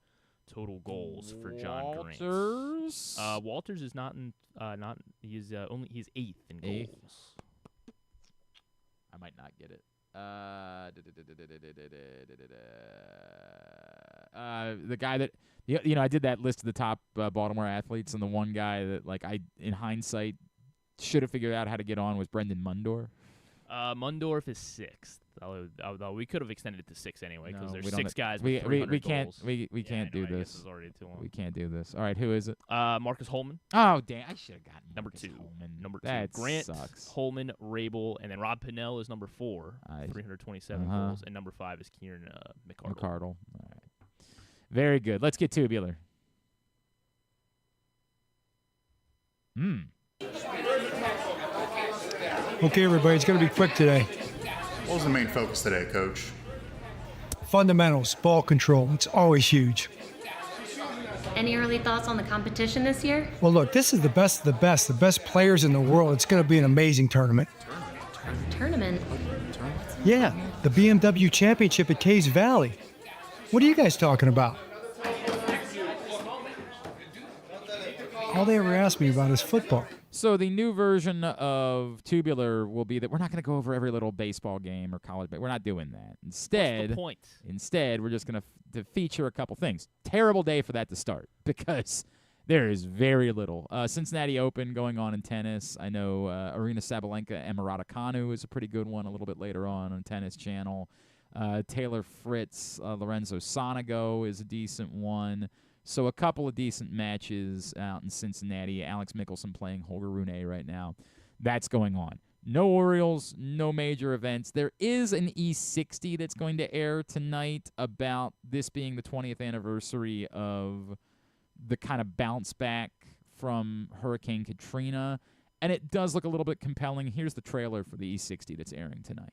Speaker 2: total goals for John Grant.
Speaker 1: Walters.
Speaker 2: Walters is not in. He's 8th in
Speaker 1: Eighth.
Speaker 2: goals.
Speaker 1: I might not get it. The guy that I did that list of the top Baltimore athletes, and the one guy that I in hindsight should have figured out how to get on was Brendan Mundorf.
Speaker 2: Mundorf is 6th. Although we could have extended it to 6 anyway because
Speaker 1: No,
Speaker 2: there's
Speaker 1: we
Speaker 2: 6
Speaker 1: don't-
Speaker 2: guys
Speaker 1: we
Speaker 2: with 300
Speaker 1: can't
Speaker 2: goals.
Speaker 1: we can't do
Speaker 2: I guess
Speaker 1: this.
Speaker 2: it's already too long.
Speaker 1: We can't do this. All right, who is it?
Speaker 2: Marcus Holman.
Speaker 1: Oh damn! I should have gotten
Speaker 2: Number
Speaker 1: Marcus
Speaker 2: 2.
Speaker 1: Holman.
Speaker 2: Number 2.
Speaker 1: That
Speaker 2: Grant,
Speaker 1: sucks.
Speaker 2: Holman, Rabel, and then Rob Pinnell is number 4. 327 goals, and number 5 is Kieran McArdle.
Speaker 1: McArdle. All right. Very good. Let's get tubular.
Speaker 12: Okay, everybody, it's going to be quick today.
Speaker 13: What was the main focus today, Coach?
Speaker 12: Fundamentals, ball control. It's always huge.
Speaker 14: Any early thoughts on the competition this year?
Speaker 12: Well, look, this is the best of the best players in the world. It's going to be an amazing tournament.
Speaker 14: Tournament?
Speaker 12: Yeah, the BMW Championship at Caves Valley. What are you guys talking about? All they ever ask me about is football.
Speaker 1: So the new version of Tubular will be that we're not going to go over every little baseball game or college. We're not doing that. Instead, we're just going to feature a couple things. Terrible day for that to start because there is very little. Cincinnati Open going on in tennis. I know Arina Sabalenka and Raducanu is a pretty good one a little bit later on Tennis Channel. Taylor Fritz, Lorenzo Sonego is a decent one. So a couple of decent matches out in Cincinnati. Alex Mickelson playing Holger Rune right now. That's going on. No Orioles, no major events. There is an E60 that's going to air tonight about this being the 20th anniversary of the kind of bounce back from Hurricane Katrina, and it does look a little bit compelling. Here's the trailer for the E60 that's airing tonight.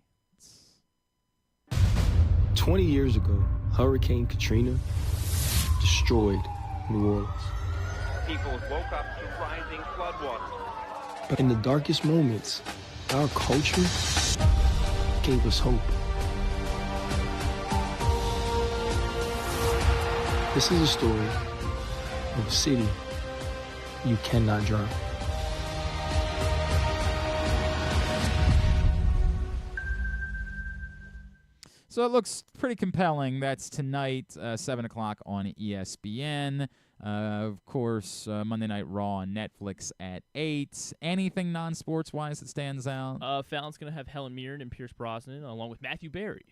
Speaker 15: 20 years ago, Hurricane Katrina destroyed New Orleans.
Speaker 16: People woke up to rising floodwaters.
Speaker 15: But in the darkest moments, our culture gave us hope. This is a story of a city you cannot drown.
Speaker 1: So it looks pretty compelling. That's tonight, 7 o'clock on ESPN. Of course, Monday Night Raw on Netflix at 8. Anything non-sports-wise that stands out?
Speaker 2: Fallon's going to have Helen Mirren and Pierce Brosnan, along with Matthew Berry.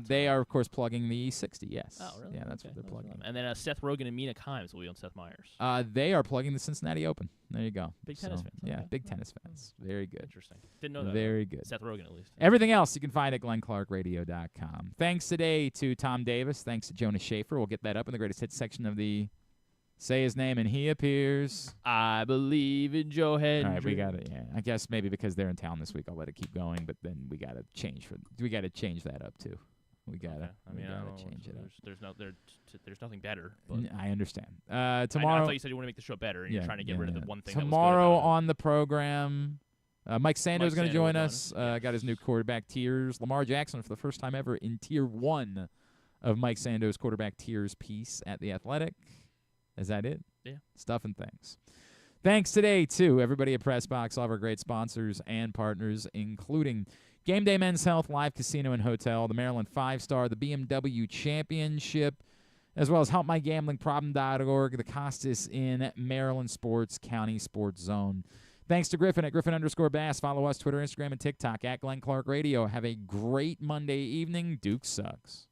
Speaker 1: They are, of course, plugging the E60, yes.
Speaker 2: Oh, really?
Speaker 1: Yeah, that's what they're plugging.
Speaker 2: And then Seth Rogen and Mina Kimes will be on Seth Meyers.
Speaker 1: They are plugging the Cincinnati Open. There you go.
Speaker 2: Big tennis fans.
Speaker 1: Yeah,
Speaker 2: Okay.
Speaker 1: big tennis fans. Very good.
Speaker 2: Interesting. Didn't know that.
Speaker 1: Very good.
Speaker 2: Seth Rogen, at least.
Speaker 1: Everything else you can find at glennclarkradio.com. Thanks today to Tom Davis. Thanks to Jonas Shaffer. We'll get that up in the greatest hits section of the Say His Name and He Appears.
Speaker 2: I believe in Joe Hendry.
Speaker 1: All right, we got it. Yeah, I guess maybe because they're in town this week, I'll let it keep going. But then we got to change that up too. We gotta change it up.
Speaker 2: There's nothing better. But
Speaker 1: I understand.
Speaker 2: I
Speaker 1: Tomorrow,
Speaker 2: thought you said you want to make the show better, and you're trying to get rid of the one thing.
Speaker 1: Tomorrow
Speaker 2: that was good
Speaker 1: on the program, Mike Sando is going to join
Speaker 2: will
Speaker 1: us. Got his new quarterback tiers. Lamar Jackson for the first time ever in Tier 1 of Mike Sando's quarterback tiers piece at The Athletic. Is that it?
Speaker 2: Yeah.
Speaker 1: Stuff and things. Thanks today to everybody at PressBox, all of our great sponsors and partners, including Game Day Men's Health, Live Casino and Hotel, the Maryland 5-Star, the BMW Championship, as well as HelpMyGamblingProblem.org, the Costas Inn, Maryland Sports, County Sports Zone. Thanks to Griffin at Griffin_Bass. Follow us, Twitter, Instagram, and TikTok at Glenn Clark Radio. Have a great Monday evening. Duke sucks.